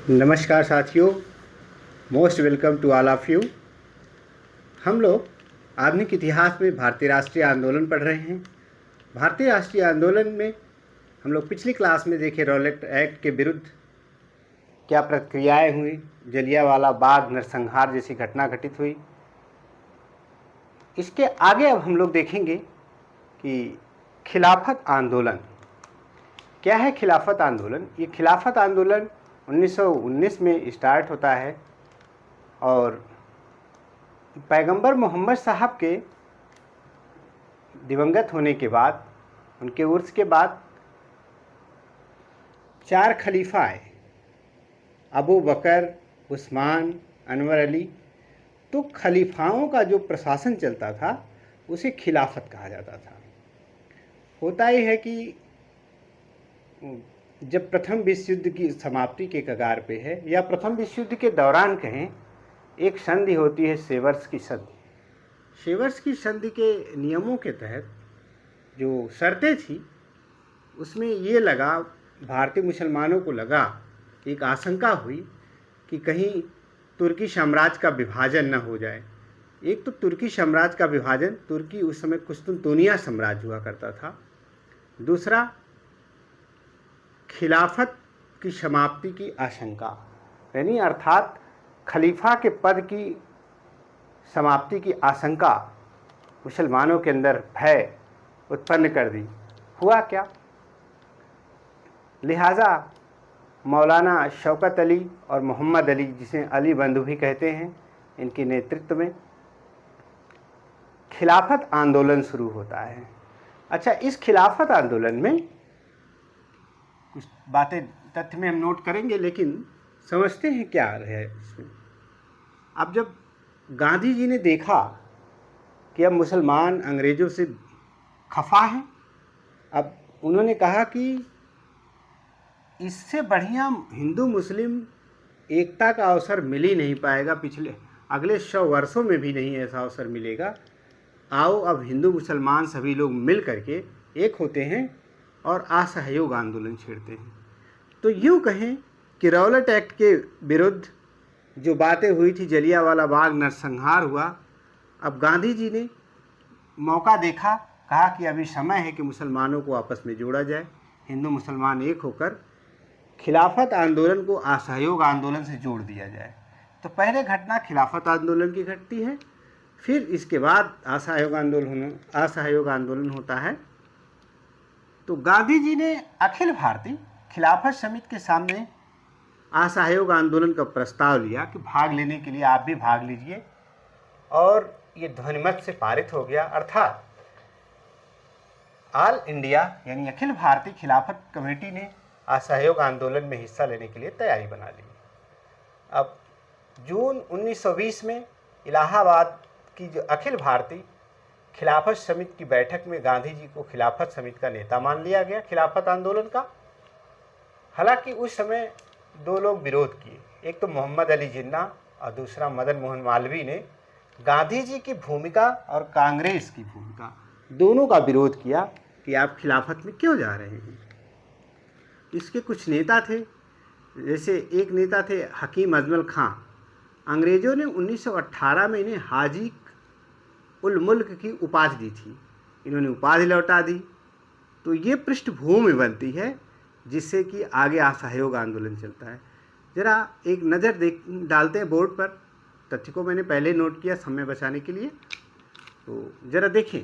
नमस्कार साथियों, most welcome to all of you. हम लोग आधुनिक इतिहास में भारतीय राष्ट्रीय आंदोलन पढ़ रहे हैं। भारतीय राष्ट्रीय आंदोलन में हम लोग पिछली क्लास में देखे रॉलेट एक्ट के विरुद्ध क्या प्रक्रियाएं हुई, जलियांवाला बाग नरसंहार जैसी घटना घटित हुई। इसके आगे अब हम लोग देखेंगे कि खिलाफत आंदोलन क्या है। खिलाफत आंदोलन, ये खिलाफत आंदोलन 1919 में स्टार्ट होता है और पैगंबर मोहम्मद साहब के दिवंगत होने के बाद, उनके उर्स के बाद 4 खलीफा आए, अबू बकर, उस्मान, अनवर अली। तो खलीफाओं का जो प्रशासन चलता था उसे खिलाफत कहा जाता था। होता ही है कि जब प्रथम विश्व युद्ध की समाप्ति के कगार पे है या प्रथम विश्व युद्ध के दौरान कहें, एक संधि होती है, सेवर्स की संधि। सेवर्स की संधि के नियमों के तहत जो शर्तें थी उसमें ये लगा, भारतीय मुसलमानों को लगा, एक आशंका हुई कि कहीं तुर्की साम्राज्य का विभाजन न हो जाए। एक तो तुर्की साम्राज्य का विभाजन, तुर्की उस समय कुस्तुनतुनिया साम्राज्य हुआ करता था। दूसरा, खिलाफत की समाप्ति की आशंका, यानी अर्थात खलीफा के पद की समाप्ति की आशंका मुसलमानों के अंदर भय उत्पन्न कर दी। हुआ क्या, लिहाजा मौलाना शौकत अली और मोहम्मद अली, जिसे अली बंधु भी कहते हैं, इनके नेतृत्व में खिलाफत आंदोलन शुरू होता है। अच्छा, इस खिलाफत आंदोलन में कुछ बातें तथ्य में हम नोट करेंगे, लेकिन समझते हैं क्या है इसमें। अब जब गांधी जी ने देखा कि अब मुसलमान अंग्रेज़ों से खफा हैं, अब उन्होंने कहा कि इससे बढ़िया हिंदू मुस्लिम एकता का अवसर मिल ही नहीं पाएगा, पिछले अगले 100 वर्षों में भी नहीं ऐसा अवसर मिलेगा। आओ अब हिंदू मुसलमान सभी लोग मिल करके एक होते हैं और असहयोग आंदोलन छेड़ते हैं। तो यूँ कहें कि रॉलेट एक्ट के विरुद्ध जो बातें हुई थी, जलियांवाला बाग नरसंहार हुआ, अब गांधी जी ने मौका देखा, कहा कि अभी समय है कि मुसलमानों को आपस में जोड़ा जाए, हिंदू मुसलमान एक होकर खिलाफत आंदोलन को असहयोग आंदोलन से जोड़ दिया जाए। तो पहले घटना खिलाफत आंदोलन की घटती है, फिर इसके बाद असहयोग आंदोलन होता है। तो गांधी जी ने अखिल भारतीय खिलाफत समिति के सामने असहयोग आंदोलन का प्रस्ताव लिया कि भाग लेने के लिए आप भी भाग लीजिए, और ये ध्वनिमत से पारित हो गया। अर्थात ऑल इंडिया यानी अखिल भारतीय खिलाफत कमेटी ने असहयोग आंदोलन में हिस्सा लेने के लिए तैयारी बना ली। अब जून 1920 में इलाहाबाद की जो अखिल भारतीय खिलाफत समिति की बैठक में गांधी जी को खिलाफत समिति का नेता मान लिया गया खिलाफत आंदोलन का। हालांकि उस समय 2 लोग विरोध किए, एक तो मोहम्मद अली जिन्ना और दूसरा मदन मोहन मालवीय ने गांधी जी की भूमिका और कांग्रेस की भूमिका दोनों का विरोध किया कि आप खिलाफत में क्यों जा रहे हैं। इसके कुछ नेता थे, जैसे एक नेता थे हकीम अजमल खां। अंग्रेज़ों ने 1918 में इन्हें हाजी उल मुल्क की उपाधि दी थी, इन्होंने उपाधि लौटा दी। तो ये पृष्ठभूमि बनती है जिससे कि आगे असहयोग आंदोलन चलता है। ज़रा एक नज़र डालते हैं बोर्ड पर, तथ्य को मैंने पहले नोट किया समय बचाने के लिए। तो ज़रा देखें,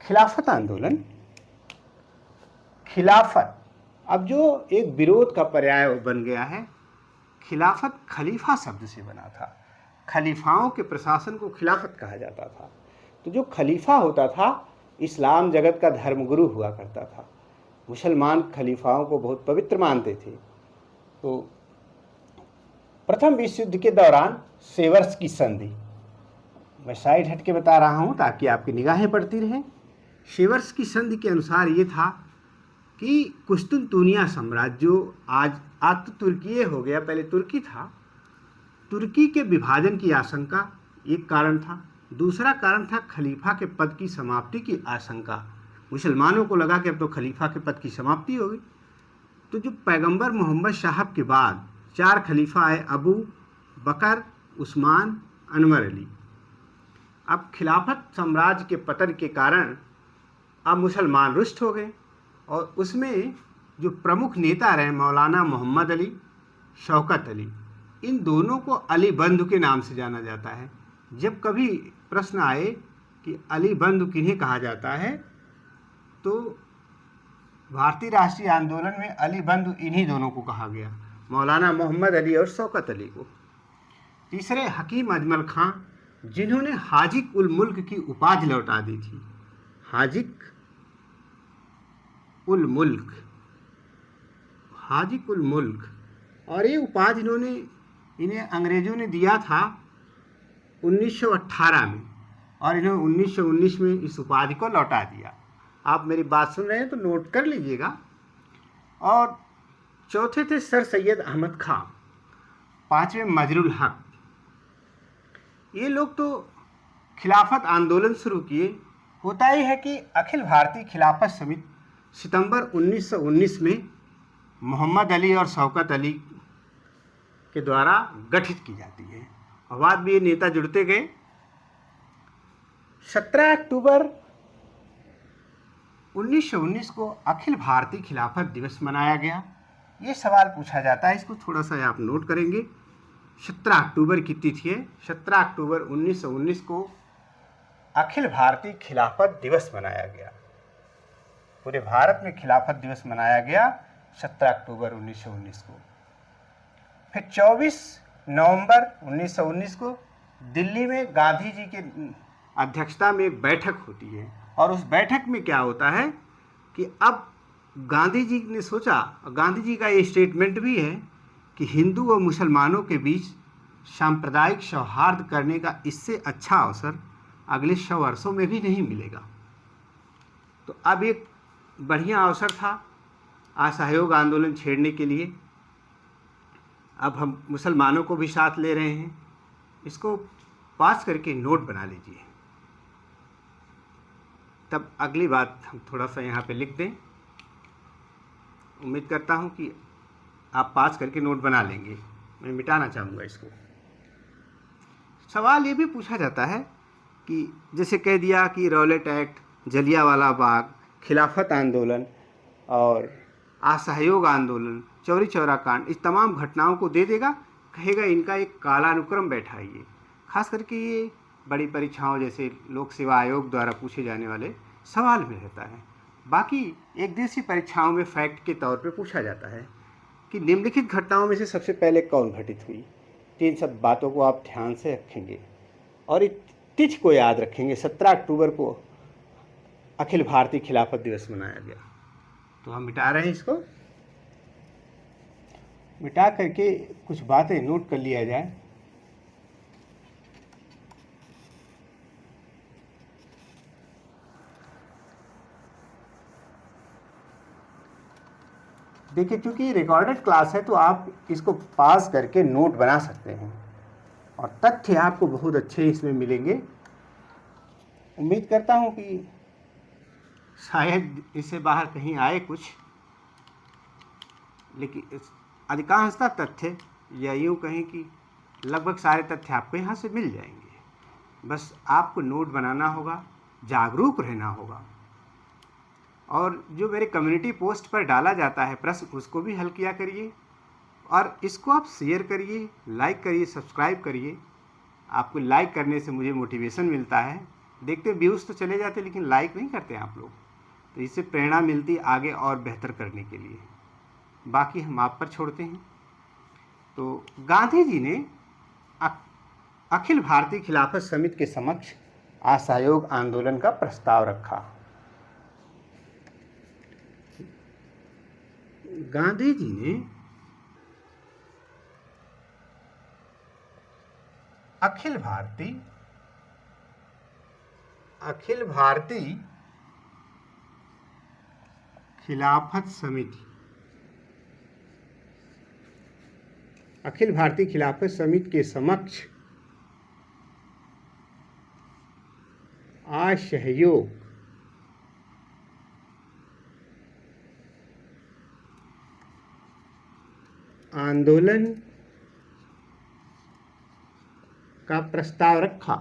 खिलाफत आंदोलन, खिलाफत अब जो एक विरोध का पर्याय बन गया है। खिलाफत खलीफा शब्द से बना था, खलीफाओं के प्रशासन को खिलाफत कहा जाता था। तो जो खलीफा होता था, इस्लाम जगत का धर्मगुरु हुआ करता था। मुसलमान खलीफाओं को बहुत पवित्र मानते थे। तो प्रथम विश्व युद्ध के दौरान सेवर्स की संधि, मैं साइड हट के बता रहा हूँ ताकि आपकी निगाहें पड़ती रहें। सेवर्स की संधि के अनुसार ये था कि कुस्तुनतुनिया साम्राज्य, जो आज तो तुर्की हो गया, पहले तुर्की था, तुर्की के विभाजन की आशंका एक कारण था। दूसरा कारण था खलीफा के पद की समाप्ति की आशंका। मुसलमानों को लगा कि अब तो खलीफा के पद की समाप्ति होगी। तो जो पैगंबर मोहम्मद साहब के बाद 4 खलीफा आए, अबू बकर, उस्मान, अनवर अली। अब खिलाफत साम्राज्य के पतन के कारण अब मुसलमान रुष्ट हो गए और उसमें जो प्रमुख नेता रहे मौलाना मोहम्मद अली, शौकत अली, इन दोनों को अली बंधु के नाम से जाना जाता है। जब कभी प्रश्न आए कि अली बंधु किन्हें कहा जाता है, तो भारतीय राष्ट्रीय आंदोलन में अली बंधु इन्हीं दोनों को कहा गया, मौलाना मोहम्मद अली और शौकत अली को। तीसरे हकीम अजमल खां, जिन्होंने हाजिक उल मुल्क की उपाधि लौटा दी थी। हाजिक उल मुल्क, हाजिक उल मुल्क, और ये उपाधि इन्हें अंग्रेजों ने दिया था 1918 में और इन्होंने 1919 में इस उपाधि को लौटा दिया। आप मेरी बात सुन रहे हैं तो नोट कर लीजिएगा। और चौथे थे सर सैयद अहमद खां, पांचवें मजरुल हक। ये लोग तो खिलाफत आंदोलन शुरू किए। होता ही है कि अखिल भारतीय खिलाफत समिति सितंबर 1919 में मोहम्मद अली और शौकत अली के द्वारा गठित की जाती है और बाद में ये नेता जुड़ते गए। 17 अक्टूबर 1919 को अखिल भारतीय खिलाफत दिवस मनाया गया। ये सवाल पूछा जाता है, इसको थोड़ा सा आप नोट करेंगे। 17 अक्टूबर की तिथि है, 17 अक्टूबर 1919 को अखिल भारतीय खिलाफत दिवस मनाया गया। पूरे भारत में खिलाफत दिवस मनाया गया 17 अक्टूबर 1919 को। फिर 24 नवंबर 1919 को दिल्ली में गांधी जी के अध्यक्षता में एक बैठक होती है और उस बैठक में क्या होता है कि अब गांधी जी ने सोचा, गांधी जी का ये स्टेटमेंट भी है कि हिंदू और मुसलमानों के बीच सांप्रदायिक सौहार्द करने का इससे अच्छा अवसर अगले 100 वर्षों में भी नहीं मिलेगा। तो अब एक बढ़िया अवसर था असहयोग आंदोलन छेड़ने के लिए। अब हम मुसलमानों को भी साथ ले रहे हैं। इसको पास करके नोट बना लीजिए। तब अगली बात हम थोड़ा सा यहाँ पे लिख दें। उम्मीद करता हूँ कि आप पास करके नोट बना लेंगे। मैं मिटाना चाहूँगा इसको। सवाल ये भी पूछा जाता है कि जैसे कह दिया कि रॉलेट एक्ट, जलियांवाला बाग, खिलाफत आंदोलन और असहयोग आंदोलन, चौरी चौरा कांड, इस तमाम घटनाओं को दे देगा, कहेगा इनका एक कालानुक्रम बैठाइए। खास करके ये बड़ी परीक्षाओं जैसे लोक सेवा आयोग द्वारा पूछे जाने वाले सवाल में रहता है। बाकी एक दिवसीय परीक्षाओं में फैक्ट के तौर पे पूछा जाता है कि निम्नलिखित घटनाओं में से सबसे पहले कौन घटित हुई। तीन सब बातों को आप ध्यान से रखेंगे और इस तिथि को याद रखेंगे। 17 अक्टूबर को अखिल भारतीय खिलाफत दिवस मनाया गया। तो हम मिटा रहे हैं इसको। मिटा करके कुछ बातें नोट कर लिया जाए। देखिए, क्योंकि रिकॉर्डेड क्लास है तो आप इसको पास करके नोट बना सकते हैं और तथ्य आपको बहुत अच्छे इसमें मिलेंगे। उम्मीद करता हूं कि शायद इससे बाहर कहीं आए कुछ, लेकिन अधिकांशतः तथ्य या यूँ कहें कि लगभग सारे तथ्य आपको यहाँ से मिल जाएंगे। बस आपको नोट बनाना होगा, जागरूक रहना होगा और जो मेरे कम्युनिटी पोस्ट पर डाला जाता है प्रश्न, उसको भी हल किया करिए और इसको आप शेयर करिए, लाइक करिए, सब्सक्राइब करिए। आपको लाइक करने से मुझे मोटिवेशन मिलता है। देखते व्यूज़ तो चले जाते लेकिन लाइक नहीं करते आप लोग, तो इससे प्रेरणा मिलती आगे और बेहतर करने के लिए। बाकी हम आप पर छोड़ते हैं। तो गांधी जी ने अखिल भारतीय खिलाफत समिति के समक्ष असहयोग आंदोलन का प्रस्ताव रखा। गांधी जी ने अखिल भारतीय खिलाफत समिति, अखिल भारतीय खिलाफत समिति के समक्ष असहयोग आंदोलन का प्रस्ताव रखा।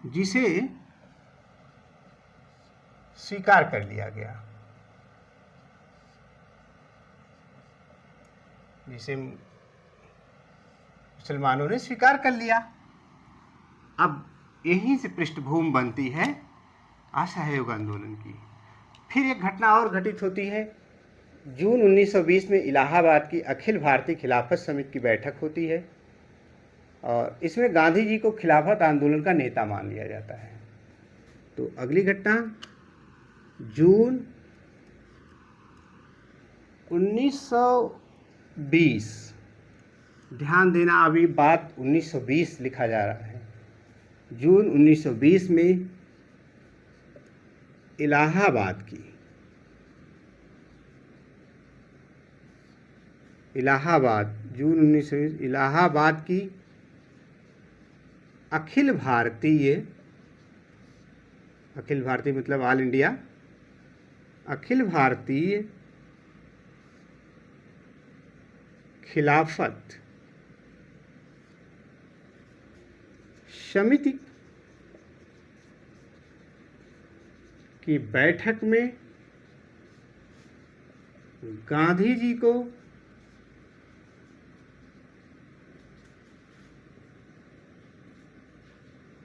जिसे स्वीकार कर लिया गया, जिसे मुसलमानों ने स्वीकार कर लिया। अब यहीं से पृष्ठभूमि बनती है असहयोग आंदोलन की। फिर एक घटना और घटित होती है। जून 1920 में इलाहाबाद की अखिल भारतीय खिलाफत समिति की बैठक होती है और इसमें गांधी जी को खिलाफत आंदोलन का नेता मान लिया जाता है। तो अगली घटना जून 1920, ध्यान देना अभी बात 1920 लिखा जा रहा है। जून 1920 में इलाहाबाद की जून 1920 इलाहाबाद की अखिल भारतीय मतलब ऑल इंडिया, अखिल भारतीय खिलाफत समिति की बैठक में गांधी जी को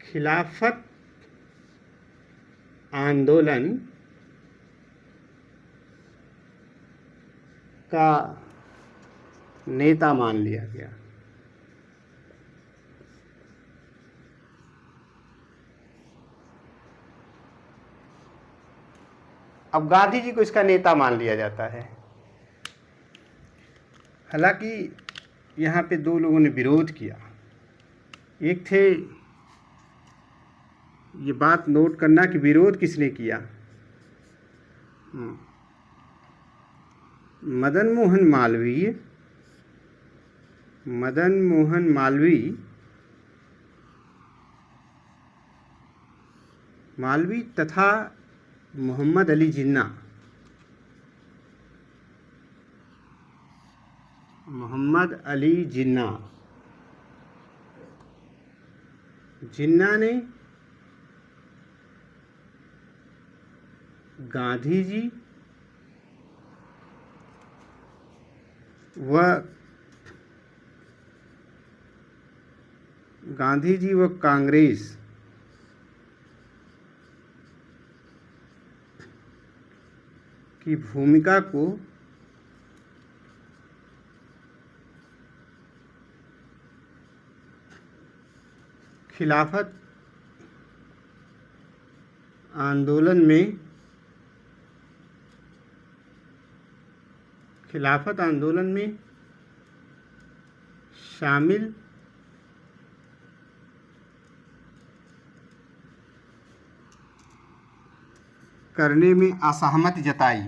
खिलाफत आंदोलन का नेता मान लिया गया। अब गांधी जी को इसका नेता मान लिया जाता है। हालांकि यहाँ पे दो लोगों ने विरोध किया। एक थे, ये बात नोट करना कि विरोध किसने किया। मदन मोहन मालवीय तथा मोहम्मद अली जिन्ना ने गांधी जी व कांग्रेस की भूमिका को खिलाफत आंदोलन में शामिल करने में असहमति जताई।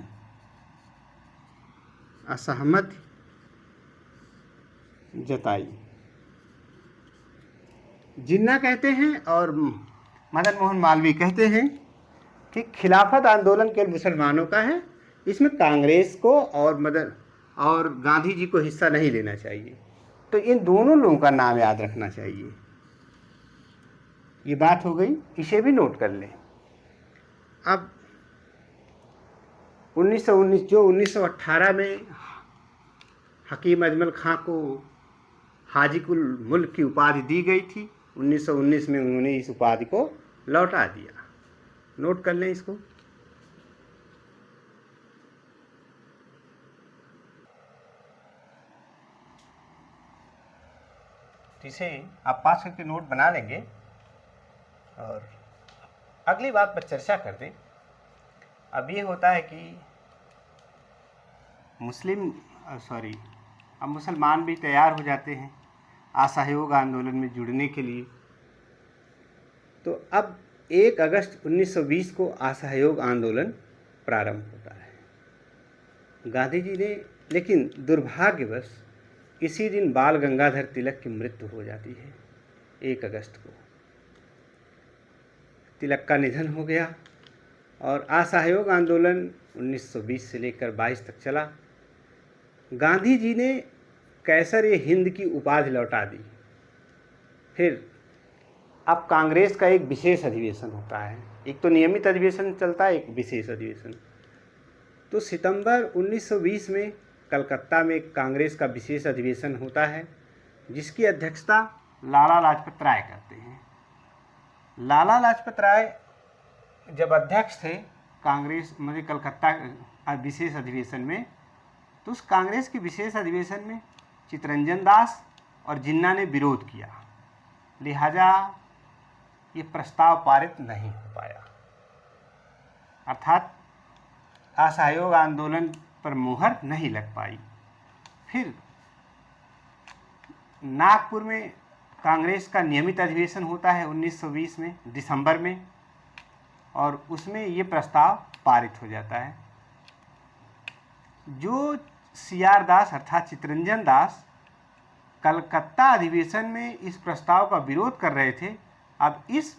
जिन्ना कहते हैं और मदन मोहन मालवीय कहते हैं कि खिलाफत आंदोलन केवल मुसलमानों का है, इसमें कांग्रेस को और गांधी जी को हिस्सा नहीं लेना चाहिए। तो इन दोनों लोगों का नाम याद रखना चाहिए। ये बात हो गई, इसे भी नोट कर लें। अब 1919 जो 1918 में हकीम अजमल खां को हाजीकुल मुल्क की उपाधि दी गई थी, 1919 में उन्होंने इस उपाधि को लौटा दिया। नोट कर लें इसको। इसे आप पास करके नोट बना लेंगे और अगली बात पर चर्चा कर दें। अब ये होता है कि अब मुसलमान भी तैयार हो जाते हैं असहयोग आंदोलन में जुड़ने के लिए। तो अब 1 अगस्त 1920 को असहयोग आंदोलन प्रारंभ होता है। गांधी जी ने, लेकिन दुर्भाग्यवश इसी दिन बाल गंगाधर तिलक की मृत्यु हो जाती है। 1 अगस्त को तिलक का निधन हो गया और असहयोग आंदोलन 1920 से लेकर 22 तक चला। गांधी जी ने कैसर-ए-हिंद की उपाधि लौटा दी। फिर अब कांग्रेस का एक विशेष अधिवेशन होता है, एक तो नियमित अधिवेशन चलता है, एक विशेष अधिवेशन। तो सितंबर 1920 में कलकत्ता में कांग्रेस का विशेष अधिवेशन होता है, जिसकी अध्यक्षता लाला लाजपत राय करते हैं। लाला लाजपत राय जब अध्यक्ष थे कांग्रेस कलकत्ता विशेष अधिवेशन में, तो उस कांग्रेस के विशेष अधिवेशन में चित्तरंजन दास और जिन्ना ने विरोध किया, लिहाजा ये प्रस्ताव पारित नहीं हो पाया। अर्थात असहयोग आंदोलन पर मुहर नहीं लग पाई। फिर नागपुर में कांग्रेस का नियमित अधिवेशन होता है 1920 में दिसंबर में, और उसमें ये प्रस्ताव पारित हो जाता है। जो CR दास अर्थात चित्तरंजन दास कलकत्ता अधिवेशन में इस प्रस्ताव का विरोध कर रहे थे, अब इस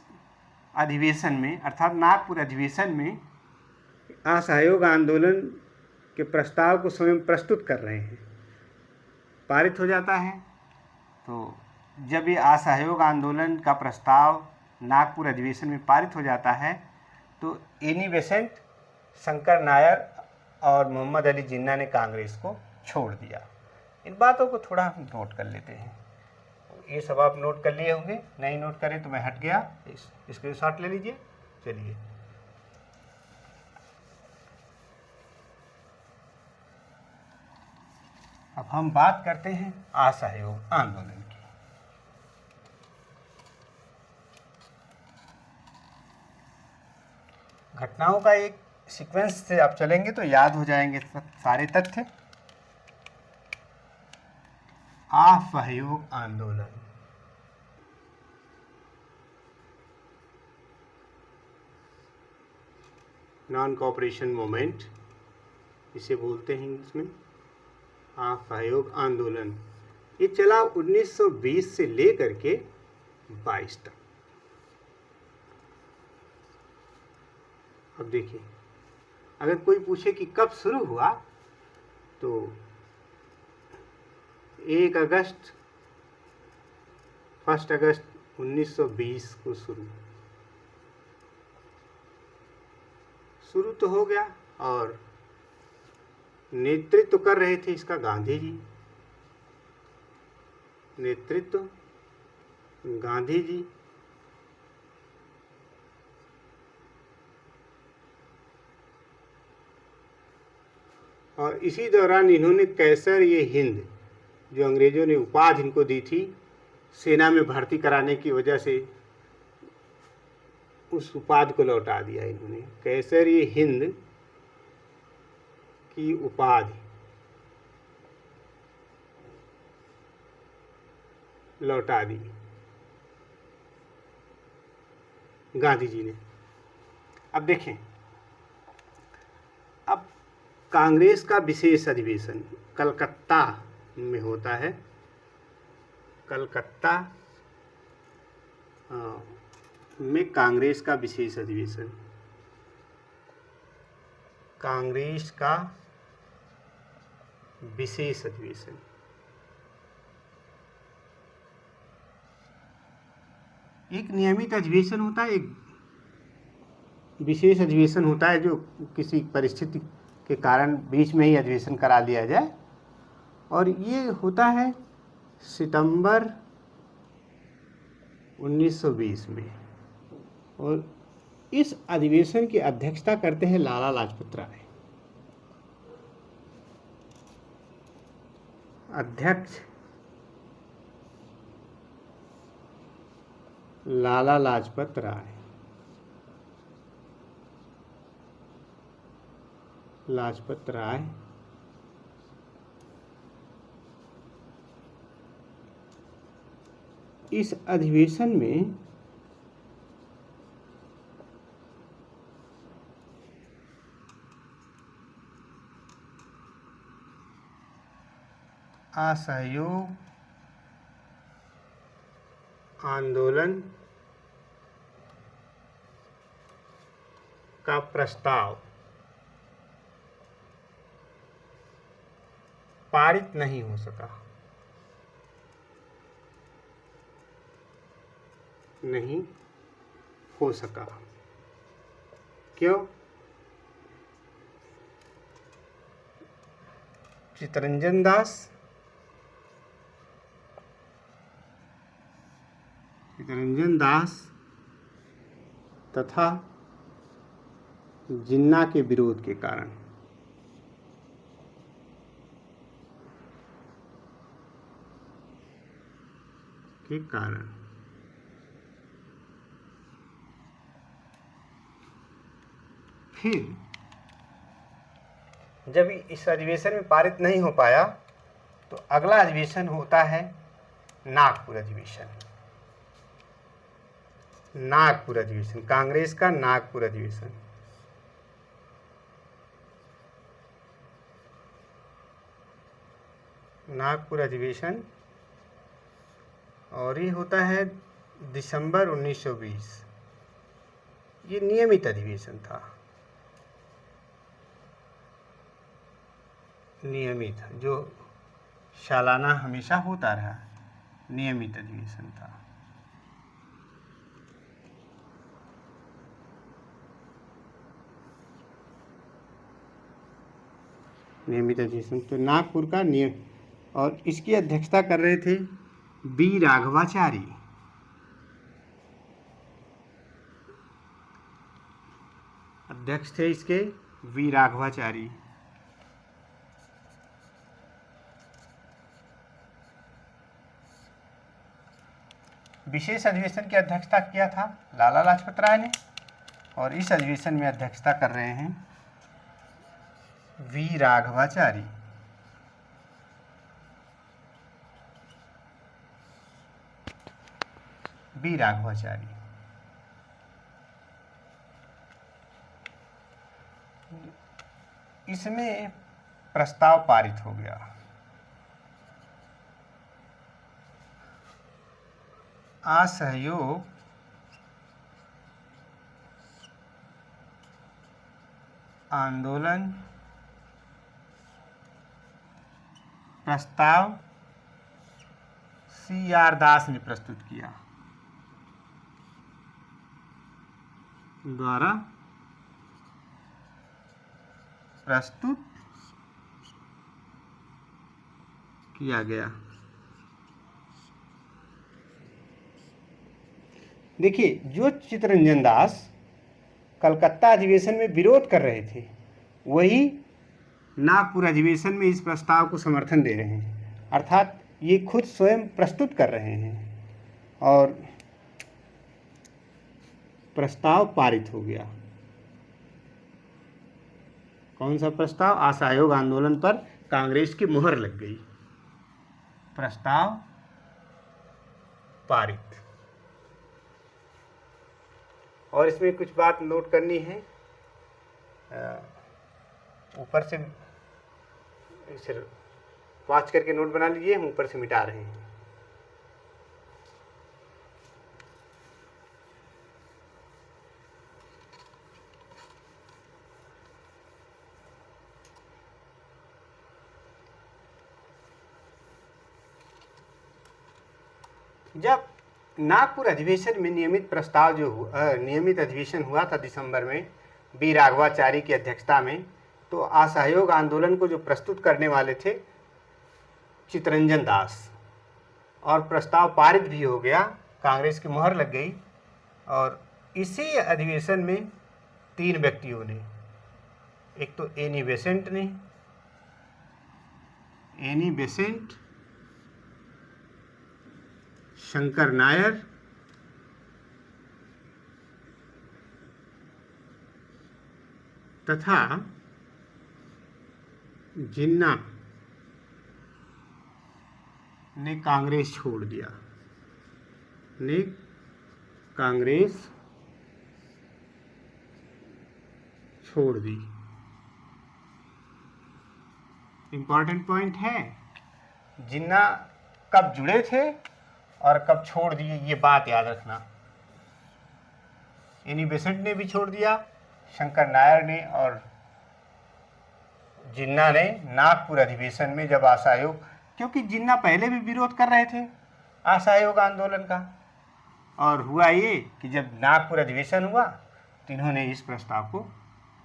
अधिवेशन में अर्थात नागपुर अधिवेशन में असहयोग आंदोलन के प्रस्ताव को स्वयं प्रस्तुत कर रहे हैं। पारित हो जाता है। तो जब ये असहयोग आंदोलन का प्रस्ताव नागपुर अधिवेशन में पारित हो जाता है, तो एनी बेसेंट, शंकर नायर और मोहम्मद अली जिन्ना ने कांग्रेस को छोड़ दिया। इन बातों को थोड़ा हम नोट कर लेते हैं। ये सब आप नोट कर लिए होंगे, नहीं नोट करें तो मैं हट गया, स्क्रीनशॉट ले लीजिए। चलिए, अब हम बात करते हैं असहयोग आंदोलन की। घटनाओं का एक सीक्वेंस से आप चलेंगे तो याद हो जाएंगे सारे तथ्य। असहयोग आंदोलन, नॉन कोऑपरेशन मूवमेंट इसे बोलते हैं इंग्लिश में। असहयोग आंदोलन ये चला 1920 से लेकर के 22 तक। अब देखिए, अगर कोई पूछे कि कब शुरू हुआ, तो 1 अगस्त 1920 को शुरू तो हो गया, और नेतृत्व कर रहे थे इसका गांधी जी। नेतृत्व गांधी जी। और इसी दौरान इन्होंने कैसर-ए-हिंद, जो अंग्रेजों ने उपाधि इनको दी थी, सेना में भर्ती कराने की वजह से उस उपाधि को लौटा दिया इन्होंने। कैसर-ए-हिंद की उपाधि लौटा दी गांधी जी ने। अब देखें, अब कांग्रेस का विशेष अधिवेशन कलकत्ता में होता है। कलकत्ता में कांग्रेस का विशेष अधिवेशन, कांग्रेस का विशेष अधिवेशन। एक नियमित अधिवेशन होता है, एक विशेष अधिवेशन होता है, जो किसी परिस्थिति के कारण बीच में ही अधिवेशन करा लिया जाए, और ये होता है सितंबर 1920 में। और इस अधिवेशन की अध्यक्षता करते हैं लाला लाजपत राय। अध्यक्ष लाला लाजपत राय। इस अधिवेशन में असहयोग आंदोलन का प्रस्ताव पारित नहीं हो सका, नहीं हो सका। क्यों? चितरंजन दास तथा जिन्ना के विरोध के कारण। फिर जब इस अधिवेशन में पारित नहीं हो पाया तो अगला अधिवेशन होता है नागपुर अधिवेशन। नागपुर अधिवेशन, कांग्रेस का नागपुर अधिवेशन। नागपुर अधिवेशन, और ये होता है दिसंबर 1920। ये नियमित अधिवेशन था, नियमित, जो सालाना हमेशा होता रहा, नियमित अधिवेशन था। नियमित अधिवेशन तो नागपुर का नियम, और इसकी अध्यक्षता कर रहे थे बी राघवाचारी। अध्यक्ष थे इसके वी राघवाचारी। विशेष अधिवेशन की अध्यक्षता किया था लाला लाजपत राय ने, और इस अधिवेशन में अध्यक्षता कर रहे हैं वी राघवाचारी। बी राघवाचारी। इसमें प्रस्ताव पारित हो गया। असहयोग आंदोलन प्रस्ताव CR दास ने प्रस्तुत किया, द्वारा प्रस्तुत किया गया। देखिए, जो चितरंजन दास कलकत्ता अधिवेशन में विरोध कर रहे थे, वही नागपुर अधिवेशन में इस प्रस्ताव को समर्थन दे रहे हैं। अर्थात ये खुद स्वयं प्रस्तुत कर रहे हैं, और प्रस्ताव पारित हो गया। कौन सा प्रस्ताव? असहयोग आंदोलन पर कांग्रेस की मुहर लग गई, प्रस्ताव पारित। और इसमें कुछ बात नोट करनी है, ऊपर से इसे वॉच करके नोट बना लीजिए, हम ऊपर से मिटा रहे हैं। जब नागपुर अधिवेशन में नियमित प्रस्ताव नियमित अधिवेशन हुआ था दिसंबर में बी राघवाचारी की अध्यक्षता में, तो असहयोग आंदोलन को जो प्रस्तुत करने वाले थे चितरंजन दास, और प्रस्ताव पारित भी हो गया, कांग्रेस की मुहर लग गई। और इसी अधिवेशन में 3 व्यक्तियों ने, एक तो एनी बेसेंट, शंकर नायर तथा जिन्ना ने कांग्रेस छोड़ दिया, ने कांग्रेस छोड़ दी। इंपॉर्टेंट पॉइंट है, जिन्ना कब जुड़े थे और कब छोड़ दिए, ये बात याद रखना। एनी बेसेंट ने भी छोड़ दिया, शंकर नायर ने और जिन्ना ने नागपुर अधिवेशन में जब असहयोग, क्योंकि जिन्ना पहले भी विरोध कर रहे थे असहयोग आंदोलन का, और हुआ ये कि जब नागपुर अधिवेशन हुआ तो इन्होंने इस प्रस्ताव को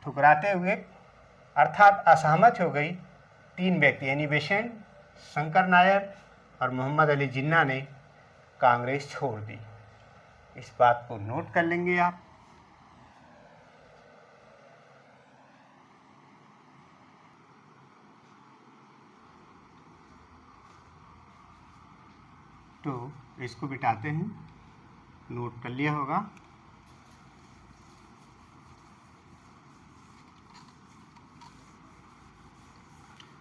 ठुकराते हुए अर्थात असहमत हो गई 3 व्यक्ति यानी बेसेंट, शंकर नायर और मोहम्मद अली जिन्ना ने कांग्रेस छोड़ दी। इस बात को नोट कर लेंगे आप। तो इसको बिठाते हैं, नोट कर लिया होगा।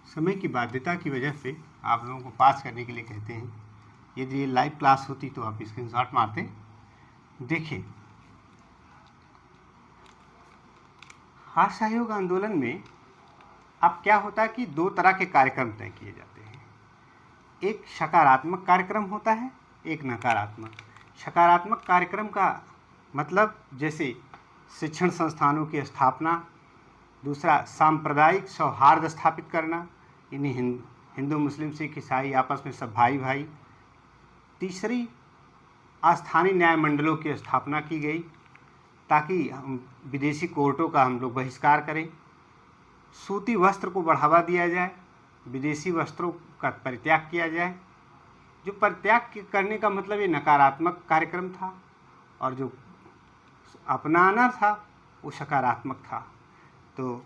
समय की बाध्यता की वजह से आप लोगों को पास करने के लिए कहते हैं। यदि ये लाइव क्लास होती तो आप स्क्रीनशॉट मारते। देखिए, असहयोग आंदोलन में अब क्या होता है कि 2 तरह के कार्यक्रम तय किए जाते हैं। एक सकारात्मक कार्यक्रम होता है, एक नकारात्मक। सकारात्मक कार्यक्रम का मतलब जैसे शिक्षण संस्थानों की स्थापना, दूसरा सांप्रदायिक सौहार्द स्थापित करना, यानी हिंदू मुस्लिम सिख ईसाई आपस में सब भाई भाई। तीसरी, स्थानीय न्याय मंडलों की स्थापना की गई ताकि हम विदेशी कोर्टों का हम लोग बहिष्कार करें। सूती वस्त्र को बढ़ावा दिया जाए, विदेशी वस्त्रों का परित्याग किया जाए। जो परित्याग करने का मतलब ये नकारात्मक कार्यक्रम था, और जो अपनाना था वो सकारात्मक था। तो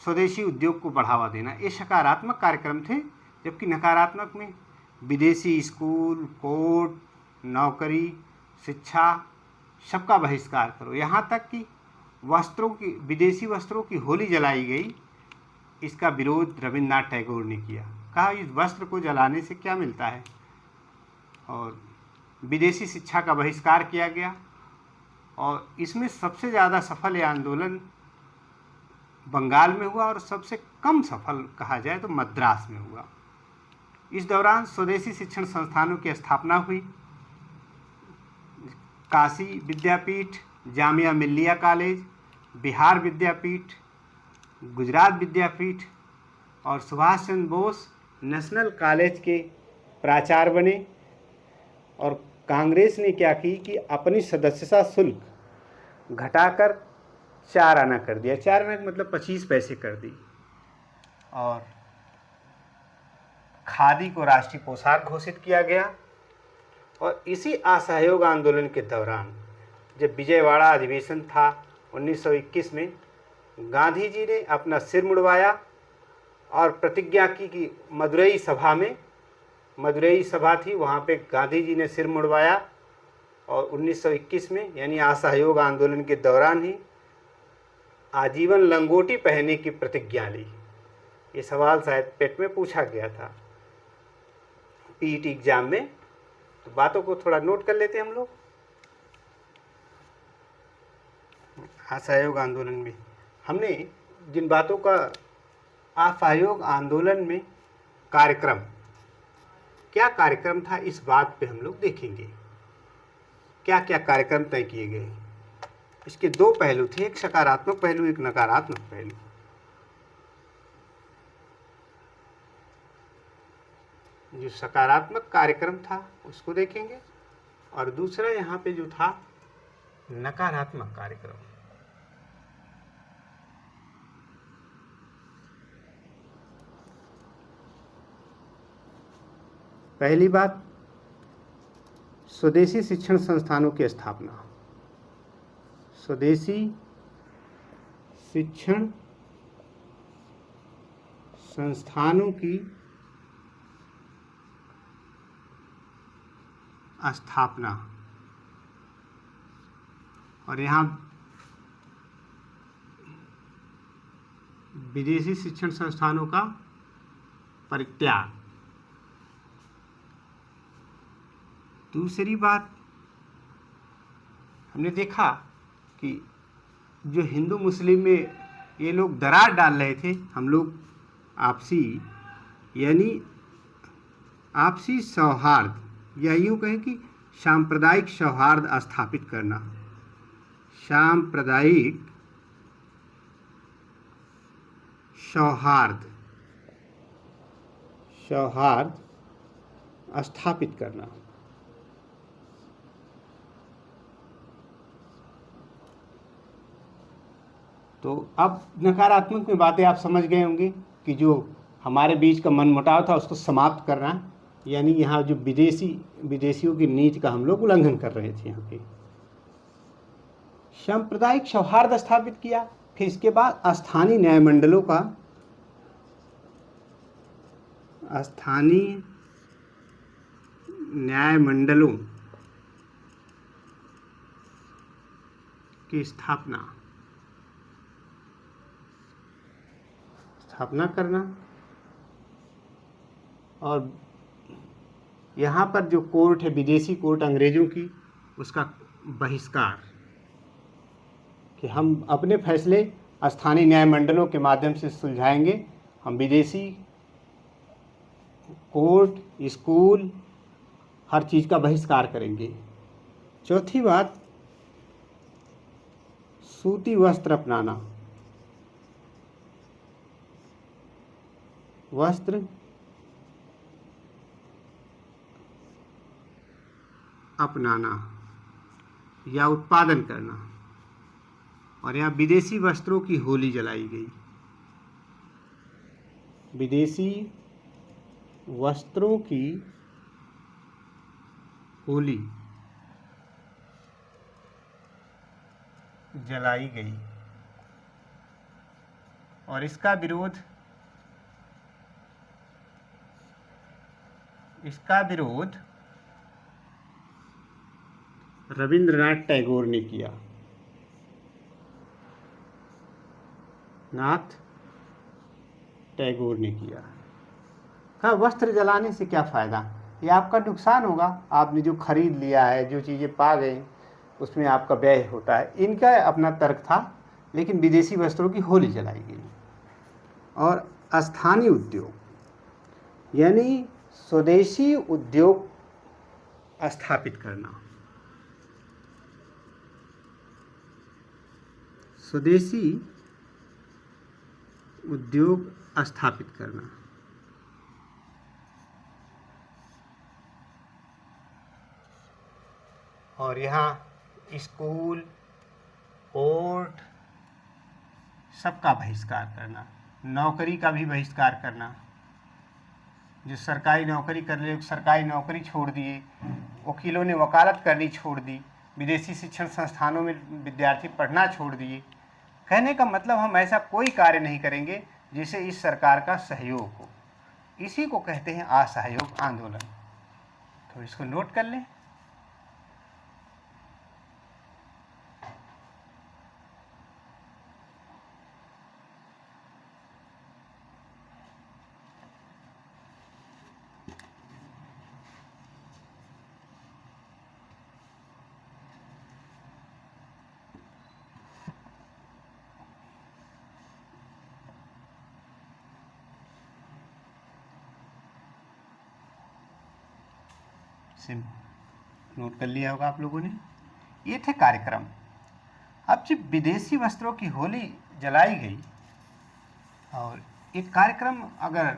स्वदेशी उद्योग को बढ़ावा देना ये सकारात्मक कार्यक्रम थे, जबकि नकारात्मक में विदेशी स्कूल, कोर्ट, नौकरी, शिक्षा सबका बहिष्कार करो। यहाँ तक कि विदेशी वस्त्रों की होली जलाई गई, इसका विरोध रविन्द्रनाथ टैगोर ने किया। कहा इस वस्त्र को जलाने से क्या मिलता है। और विदेशी शिक्षा का बहिष्कार किया गया, और इसमें सबसे ज़्यादा सफल ये आंदोलन बंगाल में हुआ, और सबसे कम सफल कहा जाए तो मद्रास में हुआ। इस दौरान स्वदेशी शिक्षण संस्थानों की स्थापना हुई। काशी विद्यापीठ, जामिया मिल्लिया कॉलेज, बिहार विद्यापीठ, गुजरात विद्यापीठ और सुभाष चंद्र बोस नेशनल कॉलेज के प्राचार्य बने। और कांग्रेस ने क्या की कि अपनी सदस्यता शुल्क घटाकर 4 आना कर दिया। 4 आना मतलब 25 पैसे कर दी। और खादी को राष्ट्रीय पोशाक घोषित किया गया। और इसी असहयोग आंदोलन के दौरान जब विजयवाड़ा अधिवेशन था 1921 में, गांधी जी ने अपना सिर मुड़वाया और प्रतिज्ञा की कि मदुरई सभा में, मदुरई सभा थी वहाँ पे गांधी जी ने सिर मुड़वाया, और 1921 में यानी असहयोग आंदोलन के दौरान ही आजीवन लंगोटी पहनने की प्रतिज्ञा ली। ये सवाल शायद पेट में पूछा गया था पीईटी एग्जाम में, तो बातों को थोड़ा नोट कर लेते हैं हम लोग। असहयोग आंदोलन में हमने जिन बातों का असहयोग आंदोलन में कार्यक्रम, क्या कार्यक्रम था इस बात पे हम लोग देखेंगे, क्या क्या कार्यक्रम तय किए गए। इसके 2 पहलू थे, एक सकारात्मक पहलू, एक नकारात्मक पहलू। जो सकारात्मक कार्यक्रम था उसको देखेंगे, और दूसरा यहाँ पे जो था नकारात्मक कार्यक्रम। पहली बात, स्वदेशी शिक्षण संस्थानों की स्थापना। स्वदेशी शिक्षण संस्थानों की स्थापना, और यहाँ विदेशी शिक्षण संस्थानों का परित्याग। दूसरी बात, हमने देखा कि जो हिंदू मुस्लिम में ये लोग दरार डाल रहे थे, हम लोग आपसी यानी आपसी सौहार्द, या यूँ कहें कि सांप्रदायिक सौहार्द स्थापित करना, सांप्रदायिक सौहार्द स्थापित करना। तो अब नकारात्मक में बातें आप समझ गए होंगे कि जो हमारे बीच का मनमुटाव था उसको समाप्त करना, यानी यहाँ जो विदेशियों की नीति का हम लोग उल्लंघन कर रहे थे। यहाँ पे सांप्रदायिक सौहार्द स्थापित किया। फिर इसके बाद स्थानीय न्यायमंडलों की स्थापना करना, और यहाँ पर जो कोर्ट है, विदेशी कोर्ट अंग्रेजों की, उसका बहिष्कार, कि हम अपने फैसले स्थानीय न्यायमंडलों के माध्यम से सुलझाएंगे। हम विदेशी कोर्ट, स्कूल, हर चीज़ का बहिष्कार करेंगे। चौथी बात, सूती वस्त्र अपनाना। या उत्पादन करना, और यहाँ विदेशी वस्त्रों की होली जलाई गई। विदेशी वस्त्रों की होली जलाई गई, और इसका विरोध रविंद्रनाथ टैगोर ने किया। कहा वस्त्र जलाने से क्या फ़ायदा, ये आपका नुकसान होगा। आपने जो खरीद लिया है, जो चीज़ें पा गए, उसमें आपका व्यय होता है। इनका अपना तर्क था, लेकिन विदेशी वस्त्रों की होली जलाई गई। और स्थानीय उद्योग, यानी स्वदेशी उद्योग स्थापित करना। और यहाँ स्कूल, कोर्ट, सबका बहिष्कार करना। नौकरी का भी बहिष्कार करना। जो सरकारी नौकरी कर रहे, सरकारी नौकरी छोड़ दिए। वकीलों ने वकालत करनी छोड़ दी। विदेशी शिक्षण संस्थानों में विद्यार्थी पढ़ना छोड़ दिए। कहने का मतलब, हम ऐसा कोई कार्य नहीं करेंगे जिसे इस सरकार का सहयोग हो। इसी को कहते हैं असहयोग आंदोलन। तो इसको नोट कर लें। नोट कर लिया होगा आप लोगों ने। ये थे कार्यक्रम। अब जब विदेशी वस्त्रों की होली जलाई गई, और एक कार्यक्रम अगर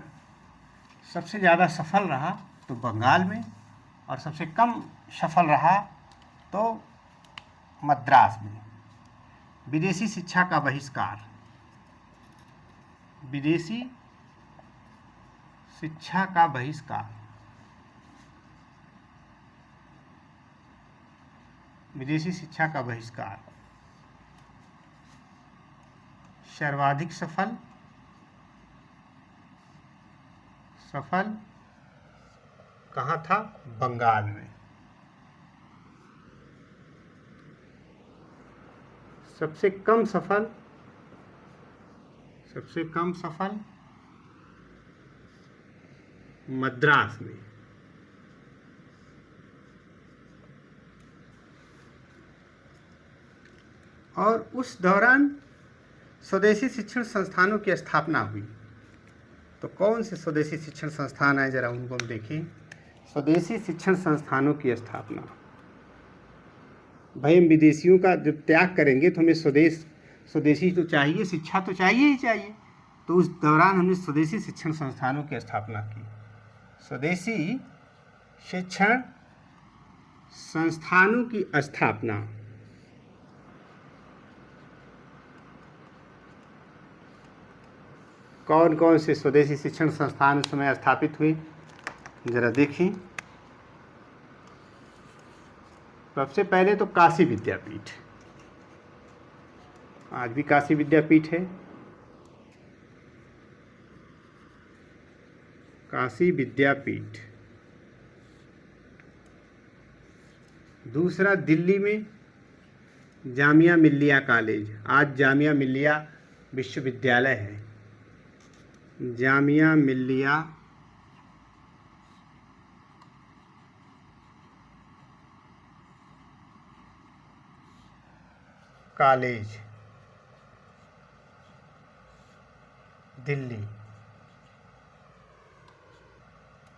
सबसे ज़्यादा सफल रहा तो बंगाल में, और सबसे कम सफल रहा तो मद्रास में। विदेशी शिक्षा का बहिष्कार। विदेशी शिक्षा का बहिष्कार। विदेशी शिक्षा का बहिष्कार सर्वाधिक सफल कहाँ था? बंगाल में। सबसे कम सफल मद्रास में। और उस दौरान स्वदेशी शिक्षण संस्थानों की स्थापना हुई। तो कौन से स्वदेशी शिक्षण संस्थान हैं, जरा उनको हम देखें। स्वदेशी शिक्षण संस्थानों की स्थापना। भाई, हम विदेशियों का जब त्याग करेंगे तो हमें स्वदेशी तो चाहिए, शिक्षा तो चाहिए ही चाहिए। तो उस दौरान हमने स्वदेशी शिक्षण संस्थानों की स्थापना की। स्वदेशी शिक्षण संस्थानों की स्थापना कौन कौन से स्वदेशी शिक्षण संस्थान उस समय स्थापित हुए, जरा देखें। सबसे पहले तो काशी विद्यापीठ, आज भी काशी विद्यापीठ है। काशी विद्यापीठ। दूसरा दिल्ली में जामिया मिल्लिया कॉलेज, आज जामिया मिल्लिया विश्वविद्यालय है। जामिया मिल्लिया कॉलेज दिल्ली,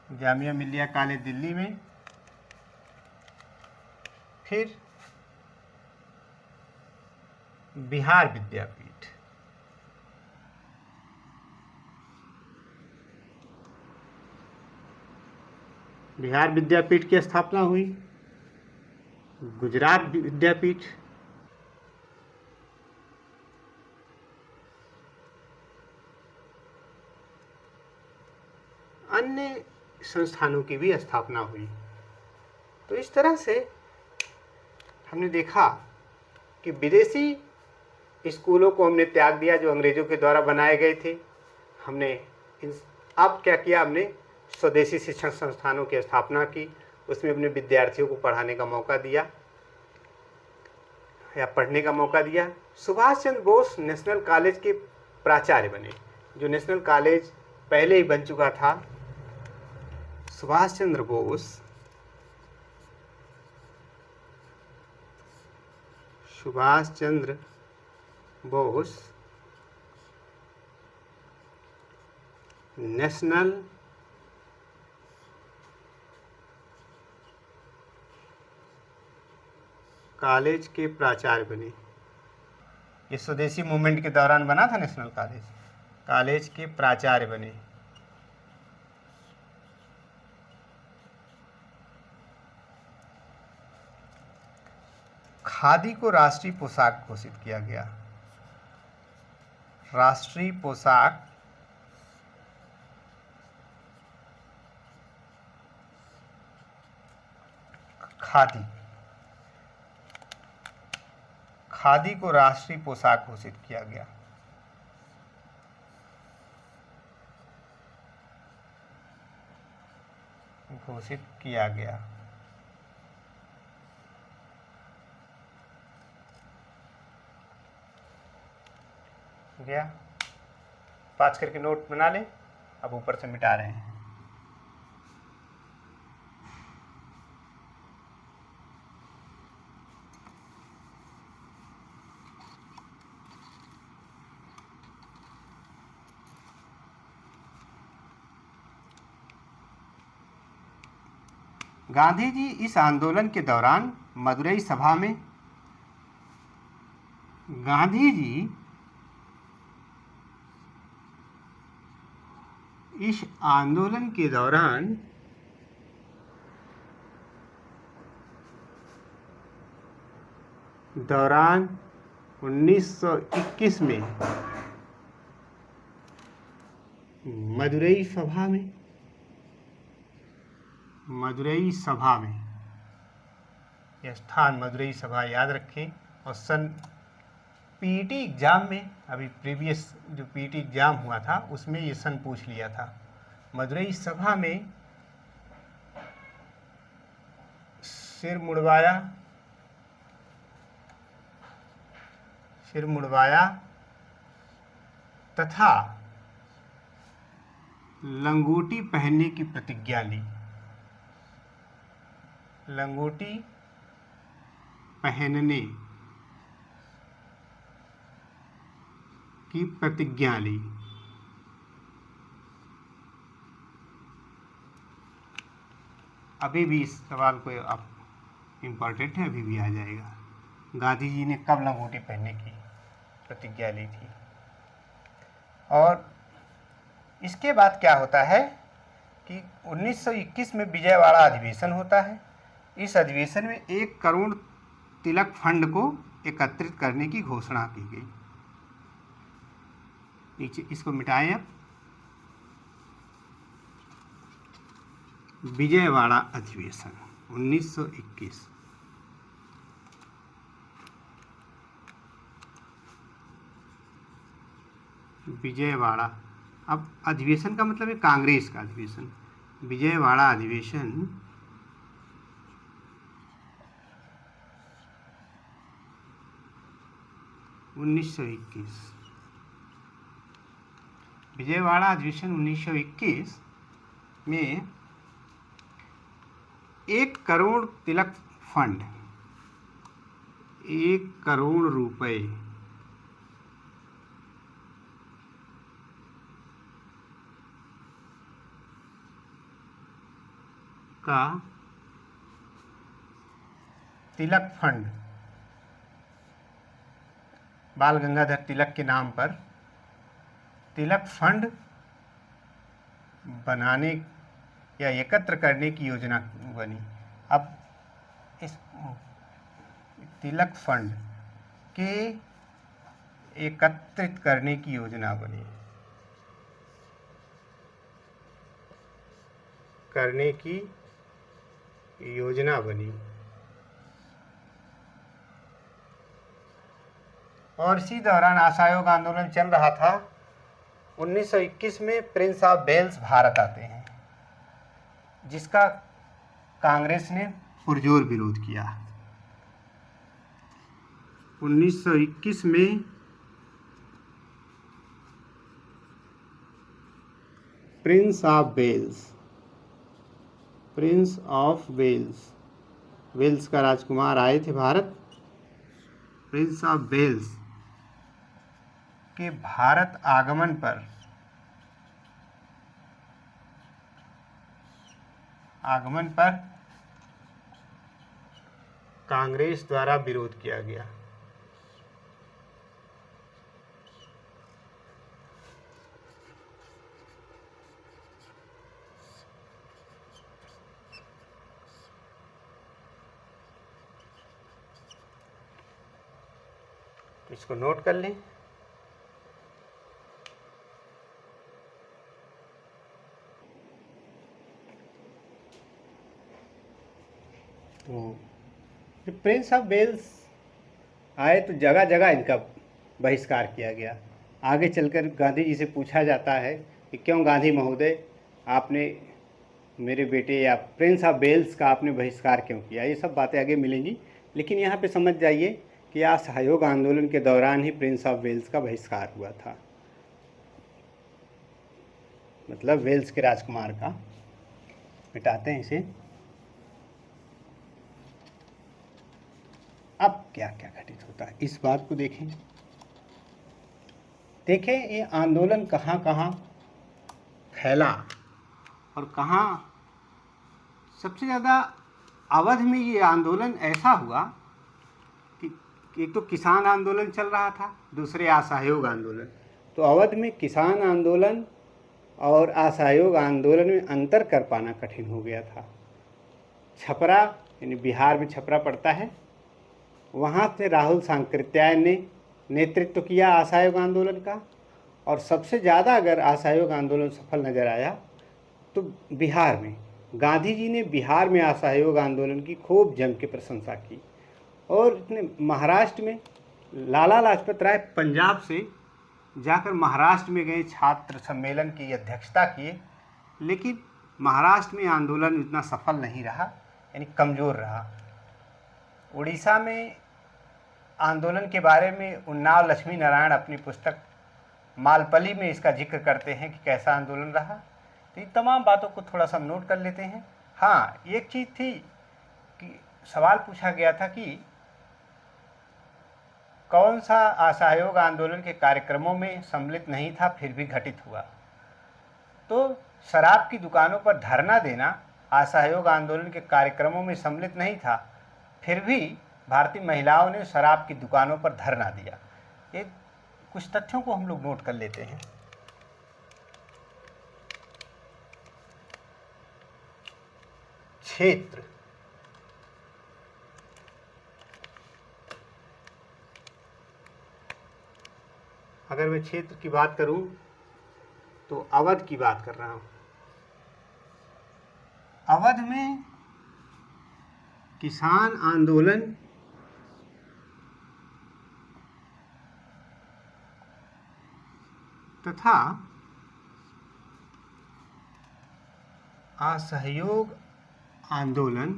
जामिया मिल्लिया कॉलेज दिल्ली में। फिर बिहार विद्यापीठ, बिहार विद्यापीठ की स्थापना हुई। गुजरात विद्यापीठ, अन्य संस्थानों की भी स्थापना हुई। तो इस तरह से हमने देखा कि विदेशी स्कूलों को हमने त्याग दिया जो अंग्रेजों के द्वारा बनाए गए थे। हमने अब क्या किया, हमने स्वदेशी शिक्षण संस्थानों की स्थापना की, उसमें अपने विद्यार्थियों को पढ़ाने का मौका दिया या पढ़ने का मौका दिया। सुभाष चंद्र बोस नेशनल कॉलेज के प्राचार्य बने, जो नेशनल कॉलेज पहले ही बन चुका था। सुभाष चंद्र बोस नेशनल कॉलेज के प्राचार्य बने। ये स्वदेशी मूवमेंट के दौरान बना था नेशनल कॉलेज के प्राचार्य बने। खादी को राष्ट्रीय पोशाक घोषित किया गया। राष्ट्रीय पोशाक खादी को राष्ट्रीय पोशाक घोषित किया गया। गया, पाँच करके नोट बना लें। अब ऊपर से मिटा रहे हैं। गांधी जी इस आंदोलन के दौरान मदुरई सभा में इस आंदोलन के दौरान दौरान 1921 में मदुरई सभा में, यह स्थान मदुरई सभा याद रखें। और सन पीईटी एग्जाम में, अभी प्रीवियस जो पीईटी एग्जाम हुआ था उसमें ये सन पूछ लिया था। मदुरई सभा में सिर मुड़वाया तथा लंगोटी पहनने की प्रतिज्ञा ली। लंगोटी पहनने की प्रतिज्ञा ली। अभी भी इस सवाल को आप इम्पोर्टेंट है, अभी भी आ जाएगा। गांधी जी ने कब लंगोटी पहनने की प्रतिज्ञा ली थी? और इसके बाद क्या होता है कि 1921 में विजयवाड़ा अधिवेशन होता है। इस अधिवेशन में 1 करोड़ तिलक फंड को एकत्रित करने की घोषणा की गई। नीचे इसको मिटाएं अब। विजयवाड़ा अधिवेशन 1921। विजयवाड़ा, अब अधिवेशन का मतलब है कांग्रेस का अधिवेशन। विजयवाड़ा अधिवेशन 1921। विजयवाड़ा अधिवेशन 1921 में 1 करोड़ तिलक फंड, 1 करोड़ रुपए का तिलक फंड बाल गंगाधर तिलक के नाम पर तिलक फंड बनाने या एकत्र करने की योजना बनी। अब इस तिलक फंड के एकत्रित करने की योजना बनी, और इसी दौरान असहयोग आंदोलन चल रहा था। 1921 में प्रिंस ऑफ वेल्स भारत आते हैं, जिसका कांग्रेस ने पुरजोर विरोध किया। 1921 में प्रिंस ऑफ वेल्स का राजकुमार आए थे भारत। प्रिंस ऑफ वेल्स के भारत आगमन पर कांग्रेस द्वारा विरोध किया गया। तो इसको नोट कर लें। तो प्रिंस ऑफ वेल्स आए तो जगह जगह इनका बहिष्कार किया गया। आगे चलकर गांधी जी से पूछा जाता है कि क्यों गांधी महोदय आपने मेरे बेटे या प्रिंस ऑफ वेल्स का आपने बहिष्कार क्यों किया। ये सब बातें आगे मिलेंगी, लेकिन यहाँ पे समझ जाइए कि असहयोग आंदोलन के दौरान ही प्रिंस ऑफ वेल्स का बहिष्कार हुआ था, मतलब वेल्स के राजकुमार का। मिटाते हैं इसे। अब क्या क्या घटित होता है इस बात को देखें। ये आंदोलन कहाँ कहाँ फैला और कहाँ सबसे ज़्यादा अवध में ये आंदोलन ऐसा हुआ कि एक तो किसान आंदोलन चल रहा था, दूसरे असहयोग आंदोलन। तो अवध में किसान आंदोलन और असहयोग आंदोलन में अंतर कर पाना कठिन हो गया था। छपरा, यानी बिहार में छपरा पड़ता है, वहाँ से राहुल सांकृत्यायन ने नेतृत्व किया असहयोग आंदोलन का। और सबसे ज़्यादा अगर असहयोग आंदोलन सफल नज़र आया तो बिहार में गांधी जी ने बिहार में असहयोग आंदोलन की खूब जम के प्रशंसा की। और इतने महाराष्ट्र में लाला लाजपत राय पंजाब से जाकर महाराष्ट्र में गए, छात्र सम्मेलन की अध्यक्षता किए, लेकिन महाराष्ट्र में आंदोलन इतना सफल नहीं रहा, यानी कमज़ोर रहा। उड़ीसा में आंदोलन के बारे में उन्नाव लक्ष्मी नारायण अपनी पुस्तक मालपली में इसका जिक्र करते हैं कि कैसा आंदोलन रहा। तो इन तमाम बातों को थोड़ा सा नोट कर लेते हैं। हाँ, एक चीज़ थी कि सवाल पूछा गया था कि कौन सा असहयोग आंदोलन के कार्यक्रमों में सम्मिलित नहीं था फिर भी घटित हुआ। तो शराब की दुकानों पर धरना देना असहयोग आंदोलन के कार्यक्रमों में सम्मिलित नहीं था, फिर भी भारतीय महिलाओं ने शराब की दुकानों पर धरना दिया। ये कुछ तथ्यों को हम लोग नोट कर लेते हैं। क्षेत्र, अगर मैं क्षेत्र की बात करूं तो अवध की बात कर रहा हूं। अवध में किसान आंदोलन तथा असहयोग आंदोलन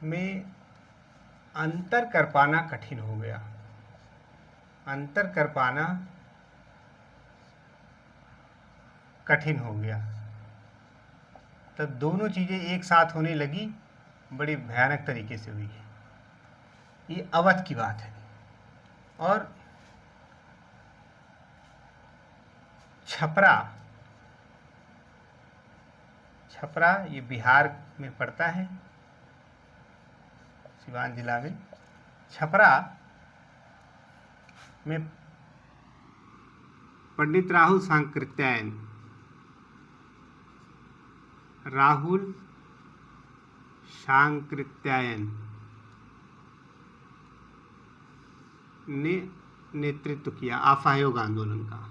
में अंतर कर पाना कठिन हो गया। अंतर कर पाना कठिन हो गया। तब दोनों चीज़ें एक साथ होने लगी, बड़ी भयानक तरीके से हुई। ये अवध की बात है। और छपरा, छपरा ये बिहार में पड़ता है, सिवान जिला में। छपरा में पंडित राहुल सांकृत्यायन, राहुल सांकृत्यायन ने नेतृत्व किया असहयोग आंदोलन का।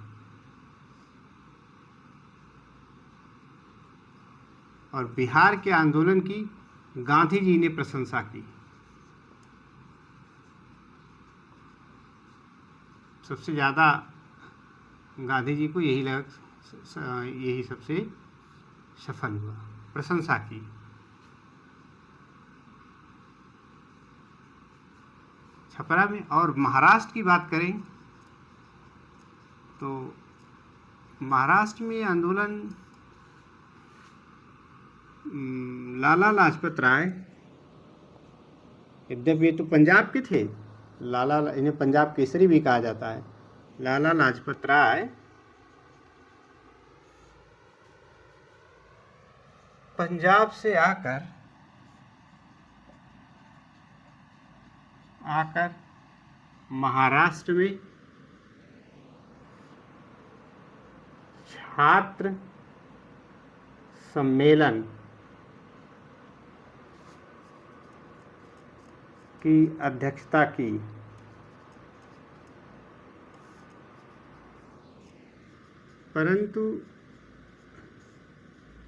और बिहार के आंदोलन की गांधी जी ने प्रशंसा की। सबसे ज़्यादा गांधी जी को यही यही सबसे सफल हुआ, प्रशंसा की। छपरा में। और महाराष्ट्र की बात करें तो महाराष्ट्र में आंदोलन लाला लाजपत राय, यद्यपि ये तो पंजाब के थे, इन्हें पंजाब केसरी भी कहा जाता है। लाला लाजपत राय पंजाब से आकर महाराष्ट्र में छात्र सम्मेलन की अध्यक्षता की। परंतु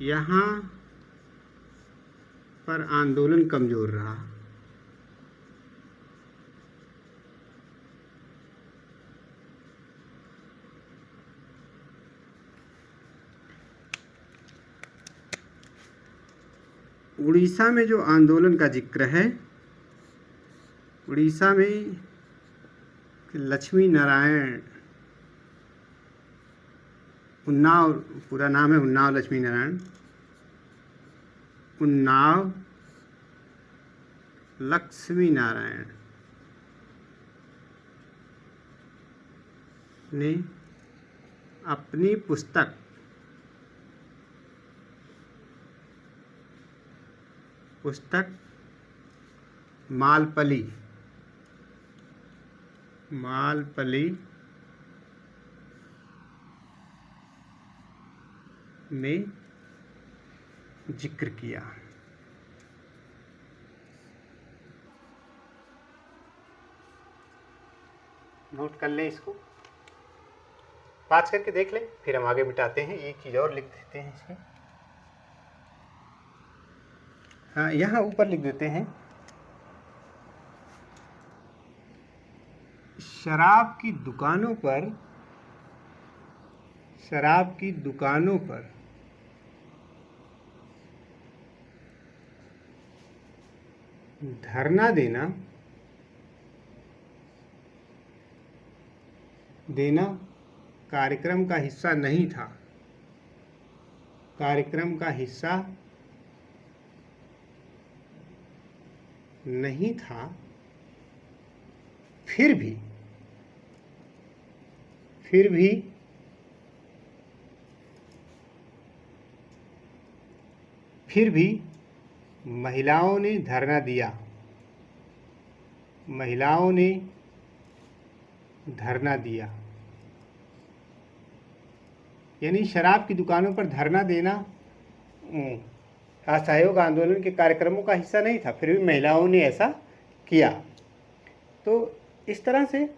यहाँ पर आंदोलन कमजोर रहा। उड़ीसा में जो आंदोलन का जिक्र है, उड़ीसा में लक्ष्मी नारायण, उन्नाव, पूरा नाम है उन्नाव लक्ष्मी नारायण, उन्नाव लक्ष्मी नारायण ने अपनी पुस्तक मालपली में जिक्र किया। नोट कर लें, इसको पास करके देख लें, फिर हम आगे मिटाते हैं। एक चीज़ और लिख देते हैं इसमें। हाँ, यहाँ ऊपर लिख देते हैं, शराब की दुकानों पर धरना देना कार्यक्रम का हिस्सा नहीं था। कार्यक्रम का हिस्सा नहीं था। फिर भी महिलाओं ने धरना दिया। यानी शराब की दुकानों पर धरना देना असहयोग आंदोलन के कार्यक्रमों का हिस्सा नहीं था, फिर भी महिलाओं ने ऐसा किया। तो इस तरह से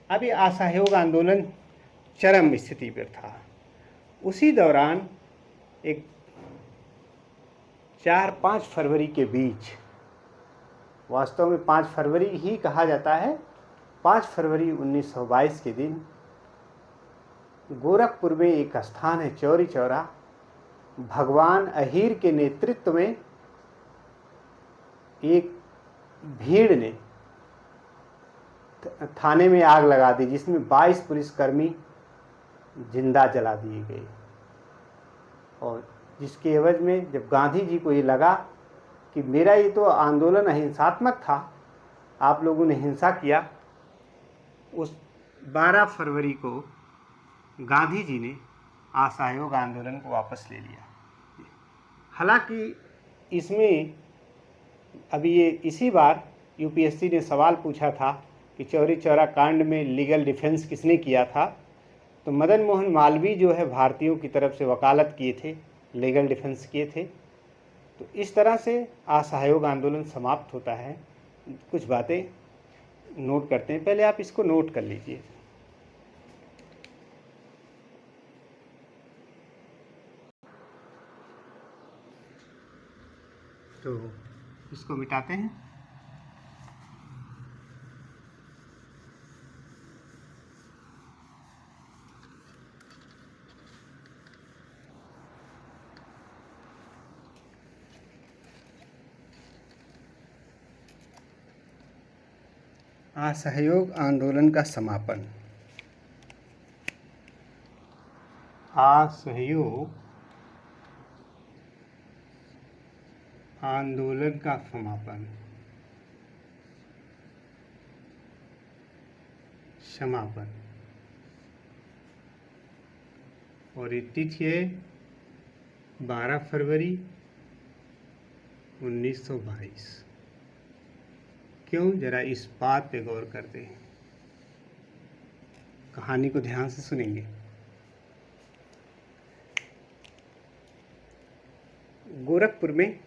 अब ये असहयोग आंदोलन चरम स्थिति पर था। उसी दौरान एक 4-5 फरवरी के बीच, वास्तव में 5 फरवरी ही कहा जाता है, 5 फरवरी 1922 के दिन गोरखपुर में एक स्थान है चौरी चौरा, भगवान अहीर के नेतृत्व में एक भीड़ ने थाने में आग लगा दी, जिसमें 22 पुलिसकर्मी जिंदा जला दिए गए। और जिसके एवज में जब गांधी जी को ये लगा कि मेरा ये तो आंदोलन अहिंसात्मक था, आप लोगों ने हिंसा किया, उस 12 फरवरी को गांधी जी ने असहयोग आंदोलन को वापस ले लिया। हालांकि इसमें अभी ये इसी बार यूपीएससी ने सवाल पूछा था कि चौरी चौरा कांड में लीगल डिफेंस किसने किया था, तो मदन मोहन मालवीय जो है भारतीयों की तरफ से वकालत किए थे, लीगल डिफेंस किए थे। तो इस तरह से असहयोग आंदोलन समाप्त होता है। कुछ बातें नोट करते हैं, पहले आप इसको नोट कर लीजिए। तो इसको मिटाते हैं। असहयोग आंदोलन का समापन। असहयोग आंदोलन का समापन, समापन, और ये तिथि है 12 फरवरी 1922। क्यों, जरा इस बात पे गौर करते हैं, कहानी को ध्यान से सुनेंगे। गोरखपुर में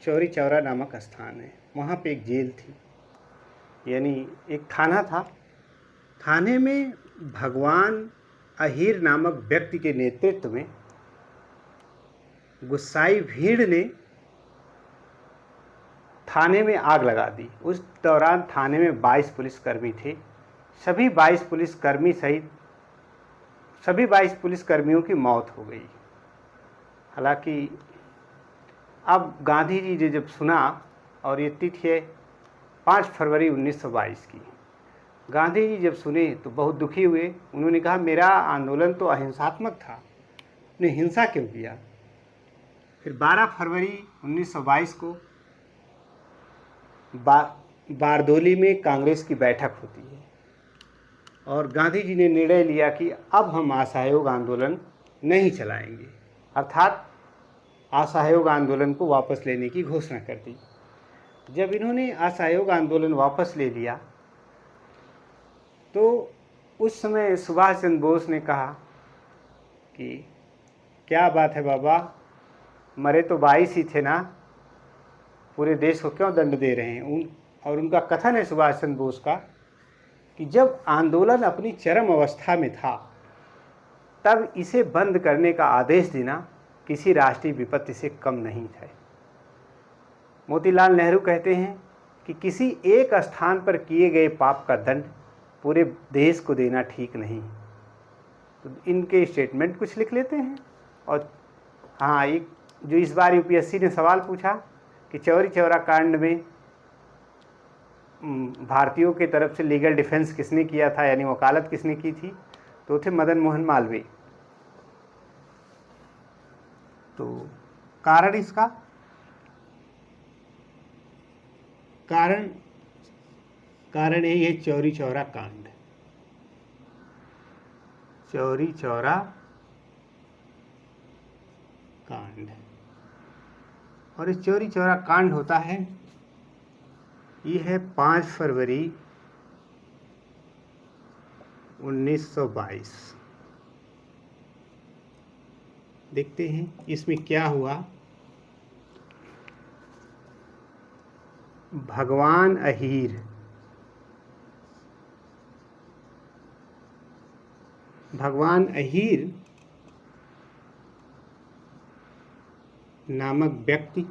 चौरी चौरा नामक स्थान है, वहाँ पे एक जेल थी, यानी एक थाना था। थाने में भगवान अहीर नामक व्यक्ति के नेतृत्व में गुस्साई भीड़ ने थाने में आग लगा दी। उस दौरान थाने में 22 पुलिसकर्मी थे। सभी 22 पुलिसकर्मी सहित सभी 22 पुलिसकर्मियों की मौत हो गई। हालांकि अब गांधी जी ने जब सुना, और ये तिथि है 5 फरवरी 1922 की, गांधी जी जब सुने तो बहुत दुखी हुए। उन्होंने कहा मेरा आंदोलन तो अहिंसात्मक था, ने हिंसा क्यों किया। फिर 12 फरवरी 1922 को बारदोली में कांग्रेस की बैठक होती है, और गांधी जी ने निर्णय लिया कि अब हम असहयोग आंदोलन नहीं चलाएंगे, अर्थात असहयोग आंदोलन को वापस लेने की घोषणा कर दी। जब इन्होंने असहयोग आंदोलन वापस ले लिया तो उस समय सुभाष चंद्र बोस ने कहा कि क्या बात है बाबा, मरे तो 22 ही थे ना, पूरे देश को क्यों दंड दे रहे हैं। और उनका कथन है सुभाष चंद्र बोस का कि जब आंदोलन अपनी चरम अवस्था में था तब इसे बंद करने का आदेश देना किसी राष्ट्रीय विपत्ति से कम नहीं है। मोतीलाल नेहरू कहते हैं कि किसी एक स्थान पर किए गए पाप का दंड पूरे देश को देना ठीक नहीं। तो इनके स्टेटमेंट कुछ लिख लेते हैं। और हाँ, एक जो इस बार यूपीएससी ने सवाल पूछा कि चौरी चौरा कांड में भारतीयों की तरफ से लीगल डिफेंस किसने किया था, यानी वकालत किसने की थी, तो थे मदन मोहन मालवीय। तो कारण इसका कारण है ये चौरी चौरा कांड, चौरी चौरा कांड। और इस चौरी चौरा कांड होता है, ये है 5 फरवरी 1922। देखते हैं इसमें क्या हुआ। भगवान अहीर, भगवान अहीर नामक व्यक्ति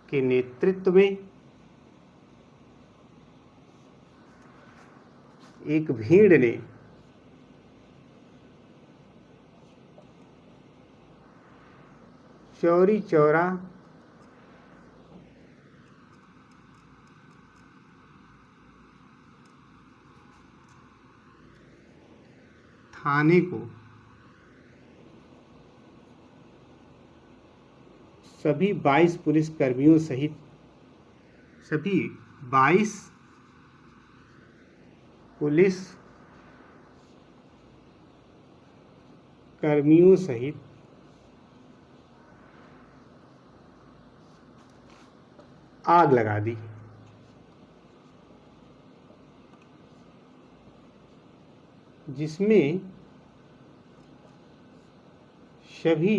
के नेतृत्व में एक भीड़ ने चौरी चौरा थाने को सभी 22 पुलिसकर्मियों सहित सभी 22 पुलिस कर्मियों सहित आग लगा दी। जिसमें सभी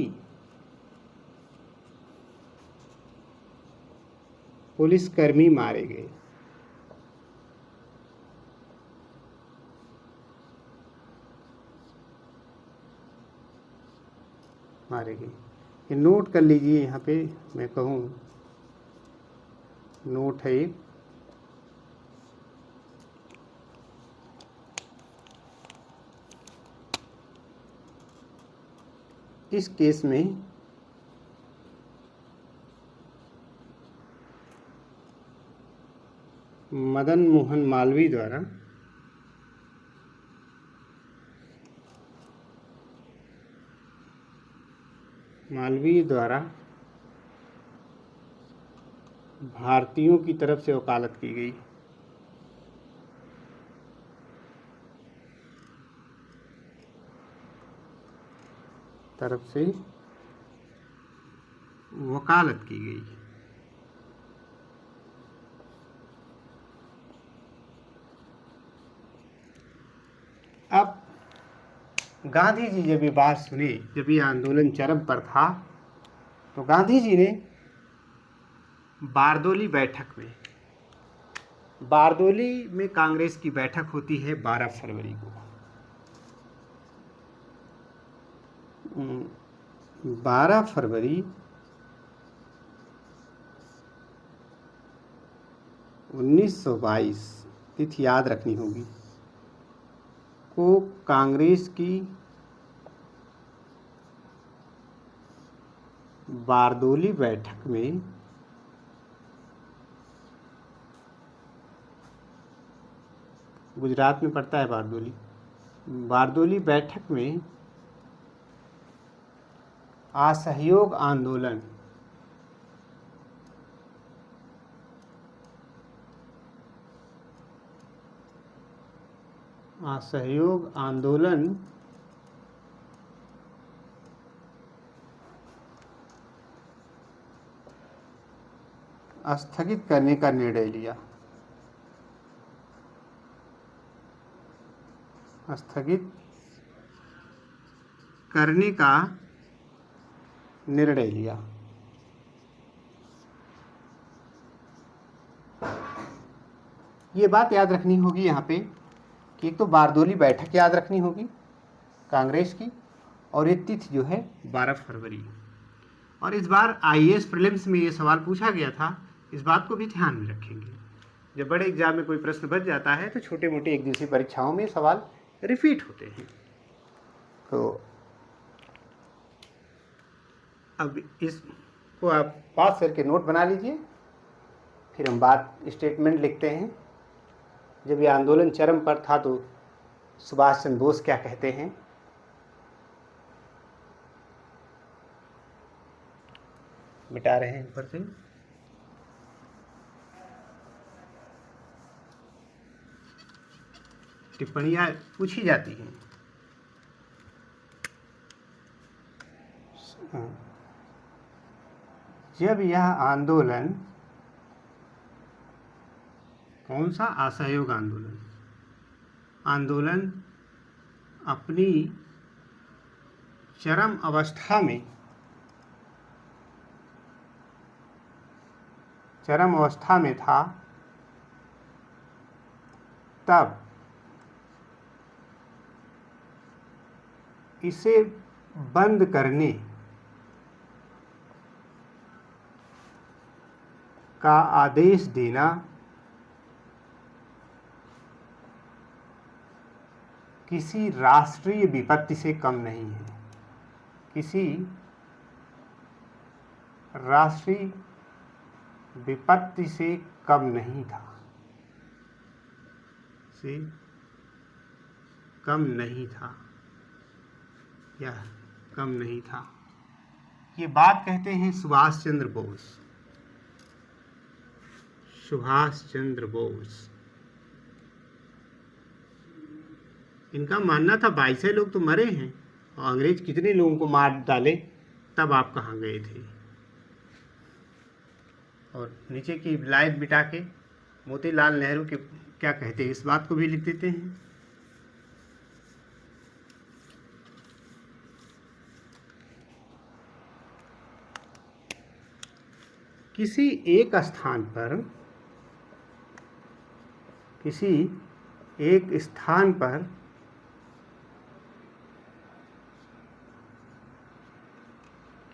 पुलिसकर्मी मारे गए। ये नोट कर लीजिए, यहाँ पे मैं कहूँ नोट है एक। इस केस में मदन मोहन मालवीय द्वारा भारतीयों की तरफ से वकालत की गई। अब गांधी जी जब ये बात सुने, जब ये आंदोलन चरम पर था, तो गांधी जी ने बारदोली में कांग्रेस की बैठक होती है 12 फरवरी को। 12 फरवरी 1922, तिथि याद रखनी होगी, को कांग्रेस की बारदोली बैठक में गुजरात में पड़ता है बारदोली बैठक में असहयोग आंदोलन स्थगित करने का निर्णय लिया। ये बात याद रखनी होगी यहाँ पे कि एक तो बारदोली बैठक याद रखनी होगी कांग्रेस की, और ये तिथि जो है 12 फरवरी। और इस बार आईएएस प्रीलिम्स में ये सवाल पूछा गया था, इस बात को भी ध्यान में रखेंगे। जब बड़े एग्जाम में कोई प्रश्न बच जाता है तो छोटे मोटे एक दिवसीय परीक्षाओं में सवाल रिपीट होते हैं। तो अब इसको आप पास करके नोट बना लीजिए, फिर हम स्टेटमेंट लिखते हैं। जब ये आंदोलन चरम पर था तो सुभाष चंद्र बोस क्या कहते हैं। मिटा रहे हैं ऊपर से। टिप्पणियां पूछी जाती हैं। जब यह आंदोलन, कौन सा, असहयोग आंदोलन, आंदोलन अपनी चरम अवस्था में था, तब इसे बंद करने का आदेश देना किसी राष्ट्रीय विपत्ति से कम नहीं है, किसी राष्ट्रीय विपत्ति से कम नहीं था, से कम नहीं था या कम नहीं था। ये बात कहते हैं सुभाष चंद्र बोस। सुभाष चंद्र बोस, इनका मानना था 22 लोग तो मरे हैं और अंग्रेज कितने लोगों को मार डाले, तब आप कहाँ गए थे। और नीचे की लाइन बिटा के मोतीलाल नेहरू के क्या कहते हैं, इस बात को भी लिख देते हैं। किसी एक स्थान पर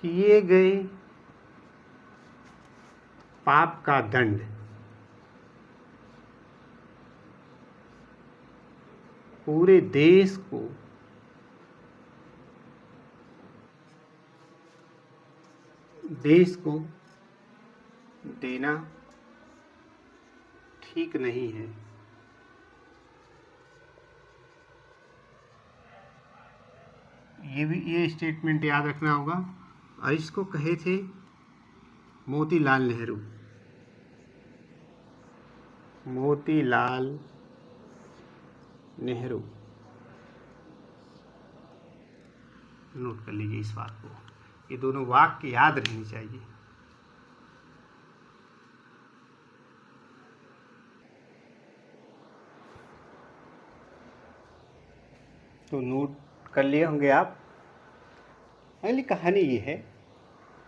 किए गए पाप का दंड पूरे देश को देना ठीक नहीं है। ये स्टेटमेंट याद रखना होगा। और इसको कहे थे मोतीलाल नेहरू। मोतीलाल नेहरू, नोट कर लीजिए इस बात को, ये दोनों वाक्य याद रहनी चाहिए। तो नोट कर लिए होंगे आप। अगली कहानी ये है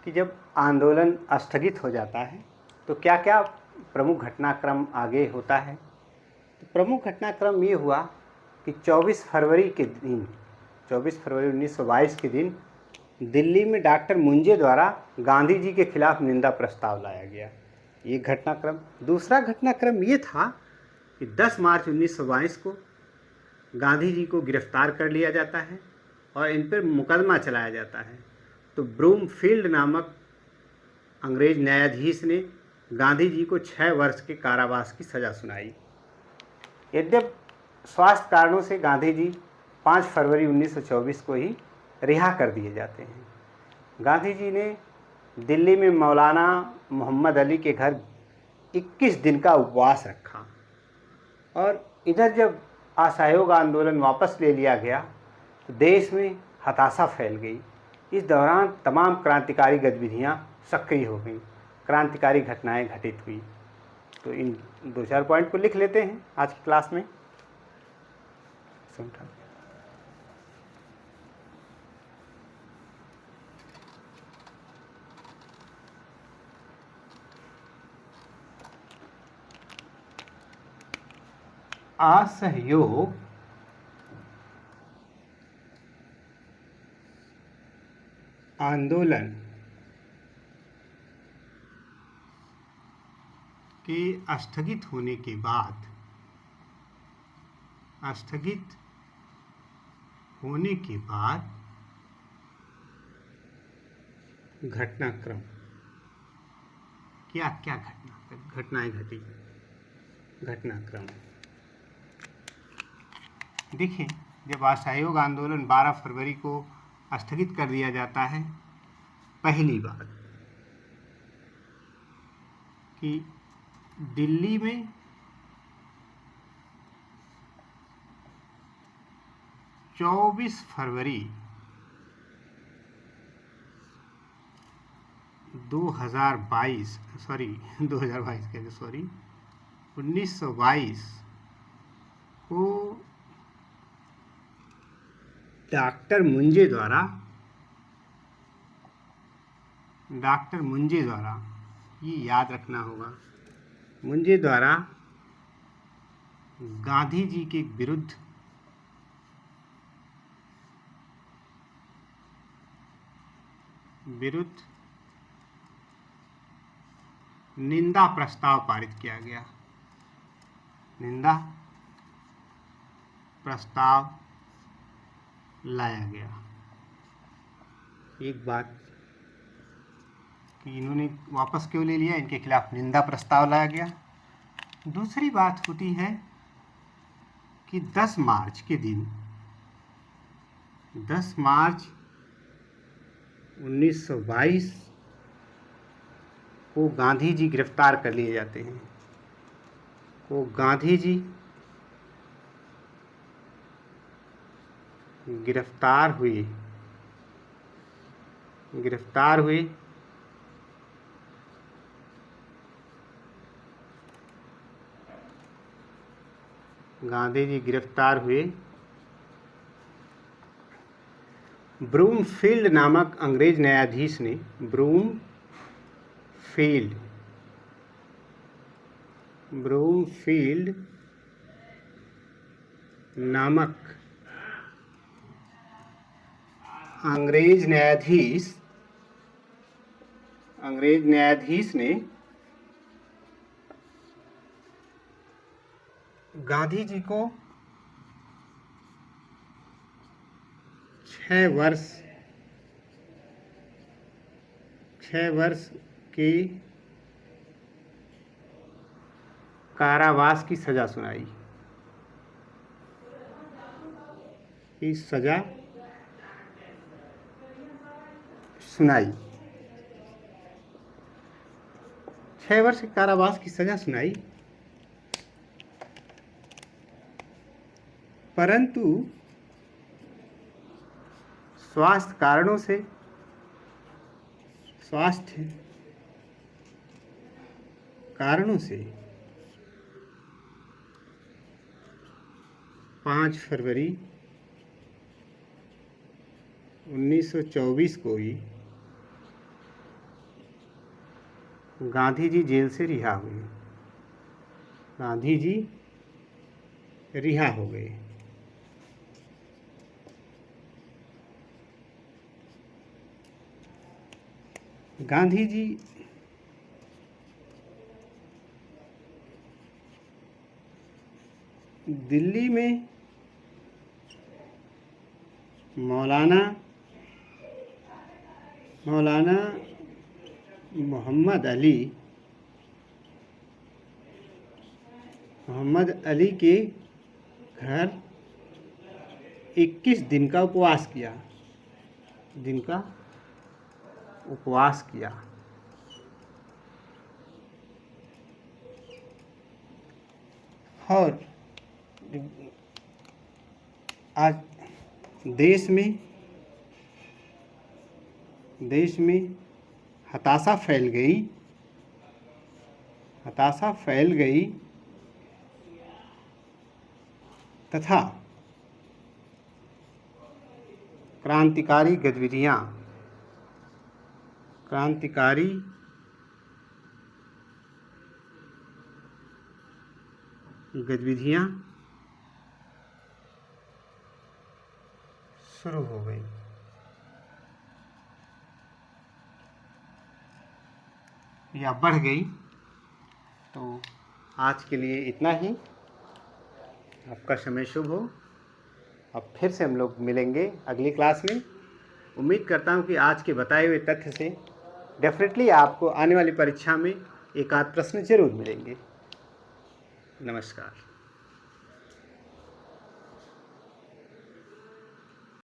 कि जब आंदोलन स्थगित हो जाता है तो क्या क्या प्रमुख घटनाक्रम आगे होता है। तो प्रमुख घटनाक्रम ये हुआ कि 24 फरवरी 1922 के दिन दिल्ली में डॉक्टर मुंजे द्वारा गांधी जी के खिलाफ निंदा प्रस्ताव लाया गया। ये घटनाक्रम। दूसरा घटनाक्रम ये था कि 10 मार्च 1922 को गांधी जी को गिरफ्तार कर लिया जाता है और इन पर मुकदमा चलाया जाता है। तो ब्रूमफील्ड नामक अंग्रेज न्यायाधीश ने गांधी जी को 6 वर्ष के कारावास की सज़ा सुनाई। यद्यपि स्वास्थ्य कारणों से गांधी जी 5 फरवरी 1924 को ही रिहा कर दिए जाते हैं। गांधी जी ने दिल्ली में मौलाना मोहम्मद अली के घर 21 दिन का उपवास रखा। और इधर जब असहयोग आंदोलन वापस ले लिया गया तो देश में हताशा फैल गई। इस दौरान तमाम क्रांतिकारी गतिविधियां सक्रिय हो गईं, क्रांतिकारी घटनाएं घटित हुई। तो इन 2-4 पॉइंट को लिख लेते हैं आज की क्लास में। असहयोग आंदोलन के स्थगित होने के बाद घटनाक्रम क्या क्या घटनाएं घटी। घटनाक्रम देखिए, जब असहयोग आंदोलन 12 फरवरी को स्थगित कर दिया जाता है, पहली बात कि दिल्ली में 24 फरवरी 1922 को डॉक्टर मुंजे द्वारा ये याद रखना होगा, मुंजे द्वारा गांधी जी के विरुद्ध निंदा प्रस्ताव पारित किया गया। निंदा प्रस्ताव लाया गया। एक बात कि इन्होंने वापस क्यों ले लिया, इनके खिलाफ निंदा प्रस्ताव लाया गया। दूसरी बात होती है कि 10 मार्च के दिन 10 मार्च 1922 को गांधी जी गिरफ्तार कर लिए जाते हैं। वो गांधी जी गिरफ्तार हुए। गांधी जी गिरफ्तार हुए। ब्रूमफील्ड नामक अंग्रेज न्यायाधीश ने, ब्रूमफील्ड नामक अंग्रेज न्यायाधीश ने गांधी जी को 6 वर्ष की कारावास की सजा सुनाई। इस सजा सुनाई 6 वर्ष कारावास की सजा सुनाई। परंतु स्वास्थ्य कारणों से 5 फरवरी 1924 को ही गांधी जी जेल से रिहा हुए। गांधी जी रिहा हो गए। गांधी जी दिल्ली में मौलाना मोहम्मद अली के घर 21 दिन का उपवास किया। और आज देश में हताशा फैल गई तथा क्रांतिकारी गतिविधियां शुरू हो गई। या बढ़ गई। तो आज के लिए इतना ही। आपका समय शुभ हो। अब फिर से हम लोग मिलेंगे अगली क्लास में। उम्मीद करता हूँ कि आज के बताए हुए तथ्य से डेफिनेटली आपको आने वाली परीक्षा में एक आध प्रश्न जरूर मिलेंगे। नमस्कार।